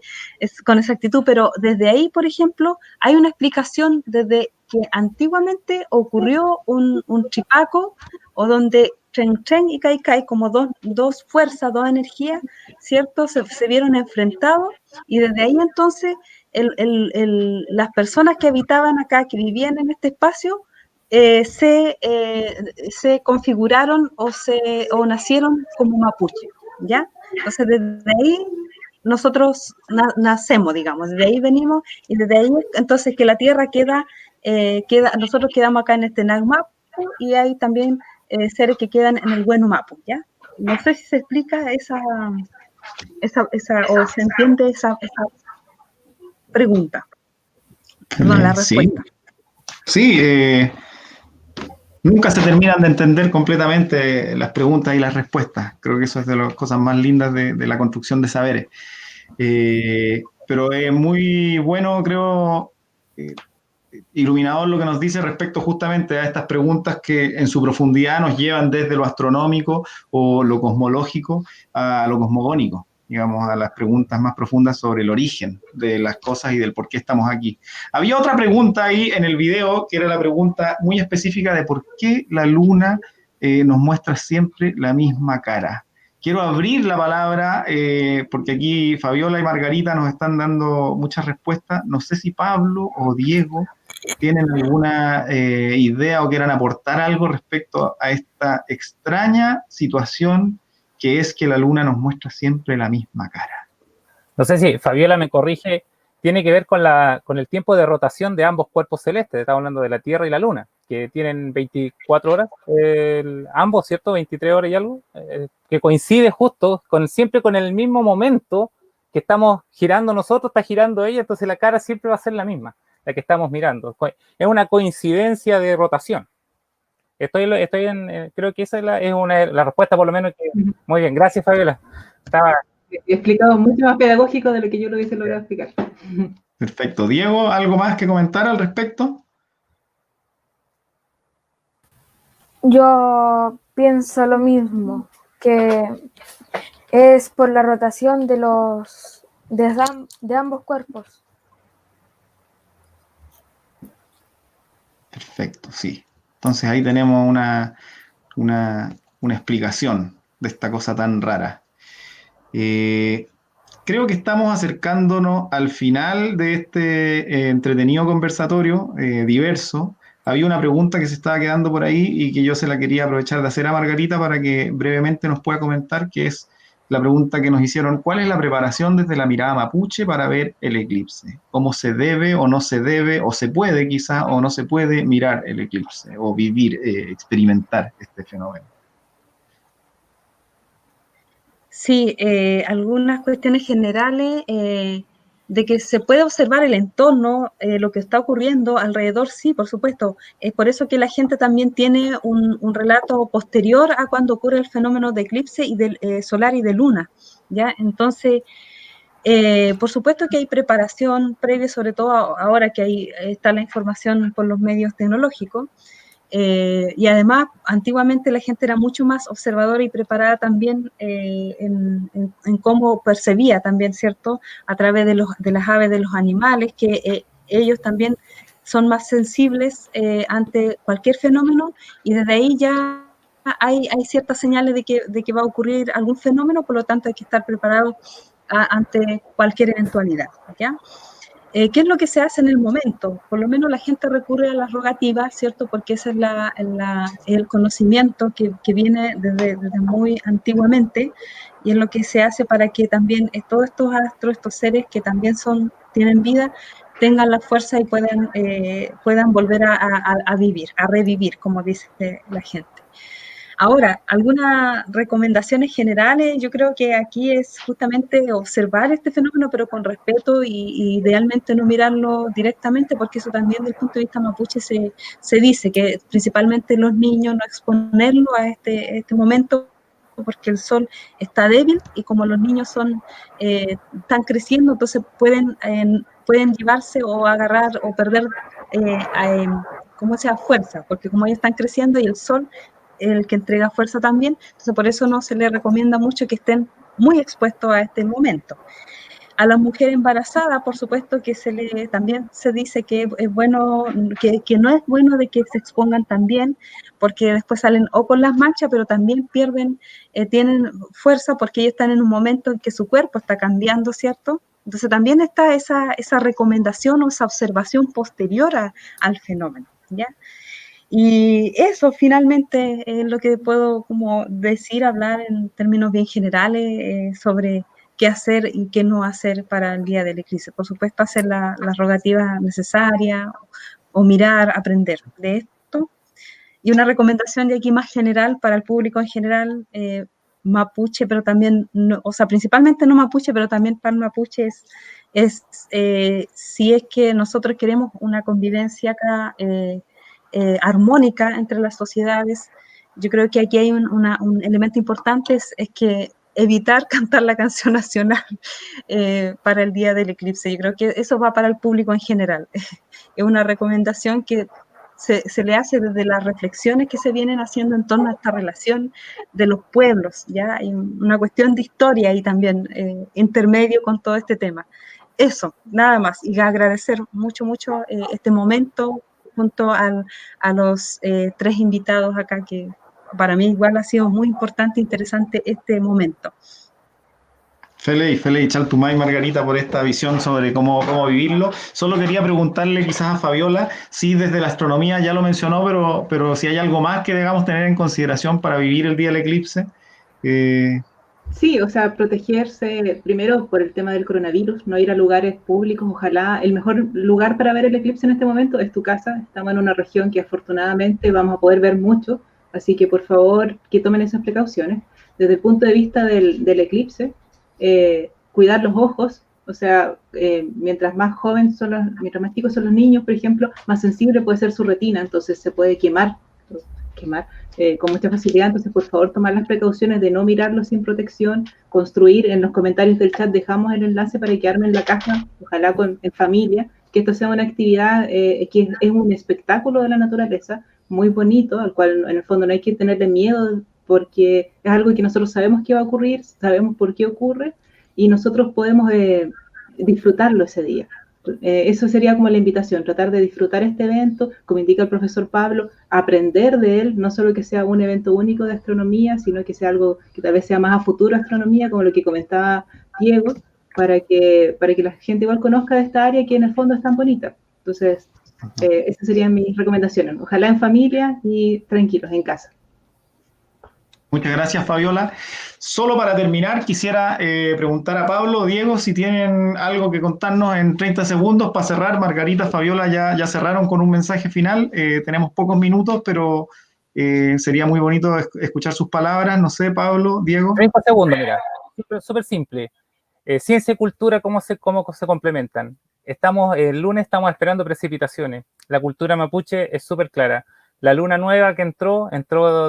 D: con exactitud, pero desde ahí, por ejemplo, hay una explicación desde que antiguamente ocurrió un chipaco, o donde Tren Tren y Kai Kai, como dos fuerzas, dos energías, ¿cierto? Se vieron enfrentados y desde ahí entonces las personas que habitaban acá, que vivían en este espacio, se configuraron o nacieron como mapuche, ¿ya? Entonces desde ahí nosotros nacemos, digamos, desde ahí venimos y desde ahí entonces que la tierra nosotros quedamos acá en este Nagmapu y hay también seres que quedan en el Huenumapu, ¿ya? No sé si se explica esa o se entiende esa pregunta. Perdón, la respuesta.
A: Sí, nunca se terminan de entender completamente las preguntas y las respuestas. Creo que eso es de las cosas más lindas de la construcción de saberes. Pero es muy bueno, creo, iluminador lo que nos dice respecto justamente a estas preguntas que en su profundidad nos llevan desde lo astronómico o lo cosmológico a lo cosmogónico, digamos, a las preguntas más profundas sobre el origen de las cosas y del por qué estamos aquí. Había otra pregunta ahí en el video, que era la pregunta muy específica de por qué la luna nos muestra siempre la misma cara. Quiero abrir la palabra, porque aquí Fabiola y Margarita nos están dando muchas respuestas. No sé si Pablo o Diego tienen alguna idea o quieran aportar algo respecto a esta extraña situación que es que la luna nos muestra siempre la misma cara.
C: No sé si Fabiola me corrige, tiene que ver con el tiempo de rotación de ambos cuerpos celestes. Estamos hablando de la Tierra y la Luna, que tienen 24 horas, ambos, ¿cierto? 23 horas y algo, que coincide justo siempre con el mismo momento que estamos girando nosotros, está girando ella, entonces la cara siempre va a ser la misma, la que estamos mirando. Es una coincidencia de rotación. Creo que esa es la respuesta, por lo menos. Muy bien, gracias, Fabiola.
E: He explicado mucho más pedagógico de lo que yo lo hubiese logrado explicar.
A: Perfecto. Diego, ¿algo más que comentar al respecto?
B: Yo pienso lo mismo, que es por la rotación de ambos cuerpos.
A: Perfecto, sí. Entonces ahí tenemos una explicación de esta cosa tan rara. Creo que estamos acercándonos al final de este entretenido conversatorio diverso. Había una pregunta que se estaba quedando por ahí y que yo se la quería aprovechar de hacer a Margarita para que brevemente nos pueda comentar, que es la pregunta que nos hicieron: ¿cuál es la preparación desde la mirada mapuche para ver el eclipse? ¿Cómo se debe o no se debe, o se puede quizá o no se puede mirar el eclipse o vivir, experimentar este fenómeno?
D: Sí, algunas cuestiones generales de que se puede observar el entorno, lo que está ocurriendo alrededor, sí, por supuesto. Es por eso que la gente también tiene un relato posterior a cuando ocurre el fenómeno de eclipse y solar y de luna, ¿ya? Entonces, por supuesto que hay preparación previa, sobre todo ahora que está la información por los medios tecnológicos. Y además, antiguamente la gente era mucho más observadora y preparada también en cómo percibía también, ¿cierto? A través de las aves, de los animales, que ellos también son más sensibles ante cualquier fenómeno, y desde ahí ya hay ciertas señales de que va a ocurrir algún fenómeno, por lo tanto hay que estar preparados ante cualquier eventualidad, ¿ya? ¿Qué es lo que se hace en el momento? Por lo menos la gente recurre a las rogativas, ¿cierto? Porque ese es el conocimiento que viene desde muy antiguamente, y es lo que se hace para que también todos estos astros, estos seres que también tienen vida, tengan la fuerza y puedan volver a vivir, a revivir, como dice la gente. Ahora, algunas recomendaciones generales, yo creo que aquí es justamente observar este fenómeno, pero con respeto y idealmente no mirarlo directamente, porque eso también desde el punto de vista mapuche se dice, que principalmente los niños no exponerlo a este momento, porque el sol está débil y como los niños están creciendo, entonces pueden llevarse o agarrar o perder como sea fuerza, porque como ellos están creciendo y el sol el que entrega fuerza también, entonces por eso no se les recomienda mucho que estén muy expuestos a este momento. A la mujer embarazada, por supuesto que también se dice que es bueno, que no es bueno de que se expongan también, porque después salen o con las manchas, pero también tienen fuerza porque ellos están en un momento en que su cuerpo está cambiando, ¿cierto? Entonces también está esa recomendación o esa observación posterior al fenómeno, ¿ya? Y eso finalmente es lo que puedo como decir, hablar en términos bien generales sobre qué hacer y qué no hacer para el día del eclipse. Por supuesto, hacer las rogativas necesarias o mirar, aprender de esto. Y una recomendación de aquí más general para el público en general, mapuche, pero también, no, o sea, principalmente no mapuche, pero también para el mapuche si es que nosotros queremos una convivencia acá armónica entre las sociedades, yo creo que aquí hay un elemento importante, es que evitar cantar la canción nacional para el día del eclipse. Yo creo que eso va para el público en general. Es una recomendación que se le hace desde las reflexiones que se vienen haciendo en torno a esta relación de los pueblos, ¿ya? Hay una cuestión de historia ahí también, intermedio con todo este tema. Eso, nada más. Y agradecer mucho, mucho este momento junto a los 3 invitados acá, que para mí igual ha sido muy importante e interesante este momento.
A: Feliz, Chaltumay, Margarita, por esta visión sobre cómo vivirlo. Solo quería preguntarle quizás a Fabiola, si desde la astronomía ya lo mencionó, pero si hay algo más que debamos tener en consideración para vivir el día del eclipse.
E: Sí, o sea, protegerse primero por el tema del coronavirus, no ir a lugares públicos. Ojalá el mejor lugar para ver el eclipse en este momento es tu casa. Estamos en una región que afortunadamente vamos a poder ver mucho, así que por favor que tomen esas precauciones. Desde el punto de vista del eclipse, cuidar los ojos, o sea, mientras más mientras más chicos son los niños, por ejemplo, más sensible puede ser su retina, entonces se puede quemar con mucha facilidad. Entonces, por favor, tomar las precauciones de no mirarlo sin protección, construir. En los comentarios del chat dejamos el enlace para que armen la caja, ojalá en familia, que esto sea una actividad que es un espectáculo de la naturaleza, muy bonito, al cual en el fondo no hay que tenerle miedo, porque es algo que nosotros sabemos que va a ocurrir, sabemos por qué ocurre, y nosotros podemos disfrutarlo ese día. Eso sería como la invitación, tratar de disfrutar este evento, como indica el profesor Pablo, aprender de él, no solo que sea un evento único de astronomía, sino que sea algo que tal vez sea más a futuro astronomía, como lo que comentaba Diego, para que la gente igual conozca de esta área que en el fondo es tan bonita. Entonces, esas serían mis recomendaciones. Ojalá en familia y tranquilos, en casa.
A: Muchas gracias, Fabiola. Solo para terminar, quisiera preguntar a Pablo o Diego si tienen algo que contarnos en 30 segundos para cerrar. Margarita, Fabiola ya cerraron con un mensaje final. Tenemos pocos minutos, pero sería muy bonito escuchar sus palabras. No sé, Pablo, Diego.
C: 30 segundos, mira. Súper simple. Ciencia y cultura, ¿cómo se complementan? El lunes estamos esperando precipitaciones. La cultura mapuche es súper clara. La luna nueva que entró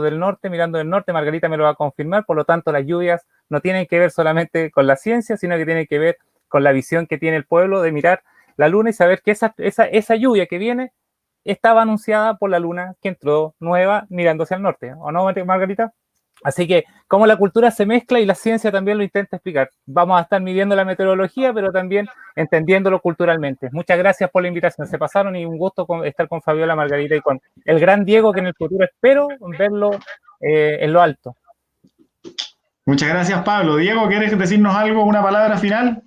C: del norte, mirando del norte, Margarita me lo va a confirmar, por lo tanto las lluvias no tienen que ver solamente con la ciencia, sino que tienen que ver con la visión que tiene el pueblo de mirar la luna y saber que esa lluvia que viene estaba anunciada por la luna que entró nueva mirando hacia el norte, ¿o no, Margarita? Así que como la cultura se mezcla y la ciencia también lo intenta explicar. Vamos a estar midiendo la meteorología, pero también entendiéndolo culturalmente. Muchas gracias por la invitación. Se pasaron y un gusto estar con Fabiola, Margarita y con el gran Diego, que en el futuro espero verlo en lo alto.
A: Muchas gracias, Pablo. Diego, ¿quieres decirnos algo, una palabra final?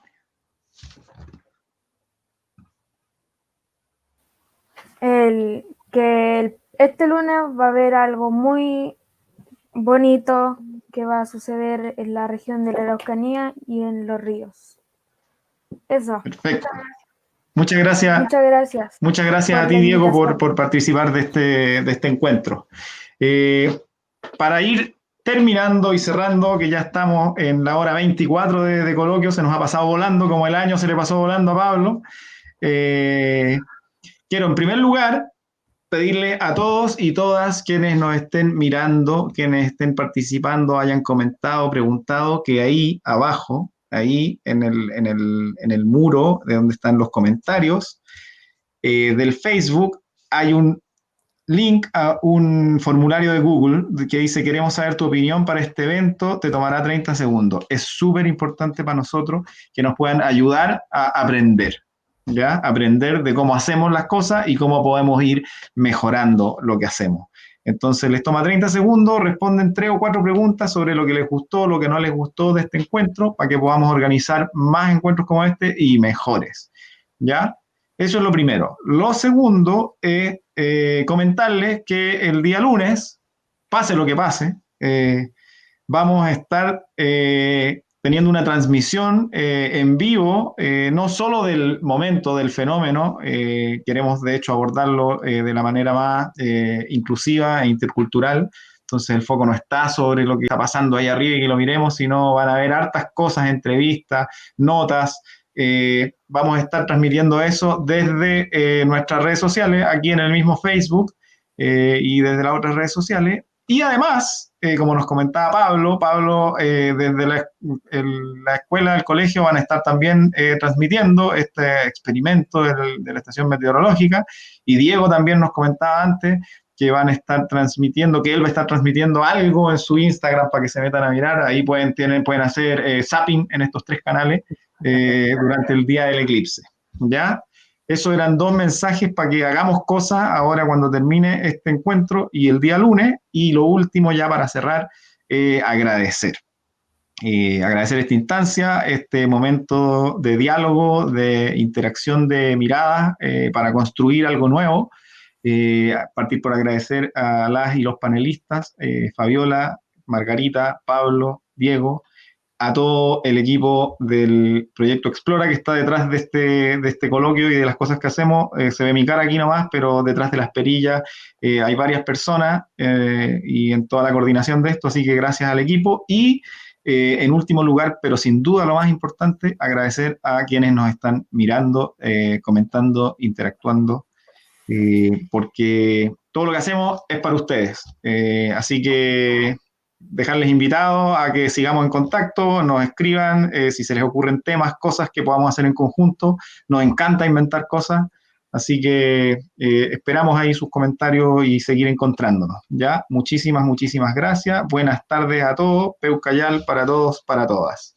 B: Este lunes va a haber algo muy bonito que va a suceder en la región de la Araucanía y en los ríos. Eso.
A: Perfecto. Muchas gracias.
B: Muchas gracias.
A: Muchas gracias a ti, Diego, por participar de este encuentro. Para ir terminando y cerrando, que ya estamos en la hora 24 de coloquio, se nos ha pasado volando, como el año se le pasó volando a Pablo. Quiero, en primer lugar, pedirle a todos y todas quienes nos estén mirando, quienes estén participando, hayan comentado, preguntado, que ahí abajo, ahí en el muro de donde están los comentarios del Facebook, hay un link a un formulario de Google que dice queremos saber tu opinión para este evento, te tomará 30 segundos. Es súper importante para nosotros que nos puedan ayudar a aprender, ¿ya? Aprender de cómo hacemos las cosas y cómo podemos ir mejorando lo que hacemos. Entonces les toma 30 segundos, responden 3 o 4 preguntas sobre lo que les gustó, lo que no les gustó de este encuentro, para que podamos organizar más encuentros como este y mejores, ¿ya? Eso es lo primero. Lo segundo es comentarles que el día lunes, pase lo que pase, vamos a estar teniendo una transmisión en vivo, no solo del momento del fenómeno, queremos de hecho abordarlo de la manera más inclusiva e intercultural. Entonces el foco no está sobre lo que está pasando ahí arriba y que lo miremos, sino van a haber hartas cosas, entrevistas, notas. Vamos a estar transmitiendo eso desde nuestras redes sociales, aquí en el mismo Facebook y desde las otras redes sociales. Y además, como nos comentaba Pablo, desde la escuela, el colegio, van a estar también transmitiendo este experimento de la estación meteorológica. Y Diego también nos comentaba antes que van a estar transmitiendo, que él va a estar transmitiendo algo en su Instagram para que se metan a mirar. Ahí pueden hacer zapping en estos 3 canales durante el día del eclipse. ¿Ya? Esos eran 2 mensajes para que hagamos cosas ahora cuando termine este encuentro y el día lunes. Y lo último ya para cerrar, agradecer. Agradecer esta instancia, este momento de diálogo, de interacción de miradas para construir algo nuevo. Partir por agradecer a las y los panelistas, Fabiola, Margarita, Pablo, Diego, a todo el equipo del proyecto Explora que está detrás de este coloquio y de las cosas que hacemos. Se ve mi cara aquí nomás, pero detrás de las perillas hay varias personas y en toda la coordinación de esto, así que gracias al equipo. Y en último lugar, pero sin duda lo más importante, agradecer a quienes nos están mirando, comentando, interactuando, porque todo lo que hacemos es para ustedes. Así que dejarles invitados a que sigamos en contacto, nos escriban si se les ocurren temas, cosas que podamos hacer en conjunto. Nos encanta inventar cosas, así que esperamos ahí sus comentarios y seguir encontrándonos. ¿Ya? Muchísimas gracias. Buenas tardes a todos. Peucayal para todos, para todas.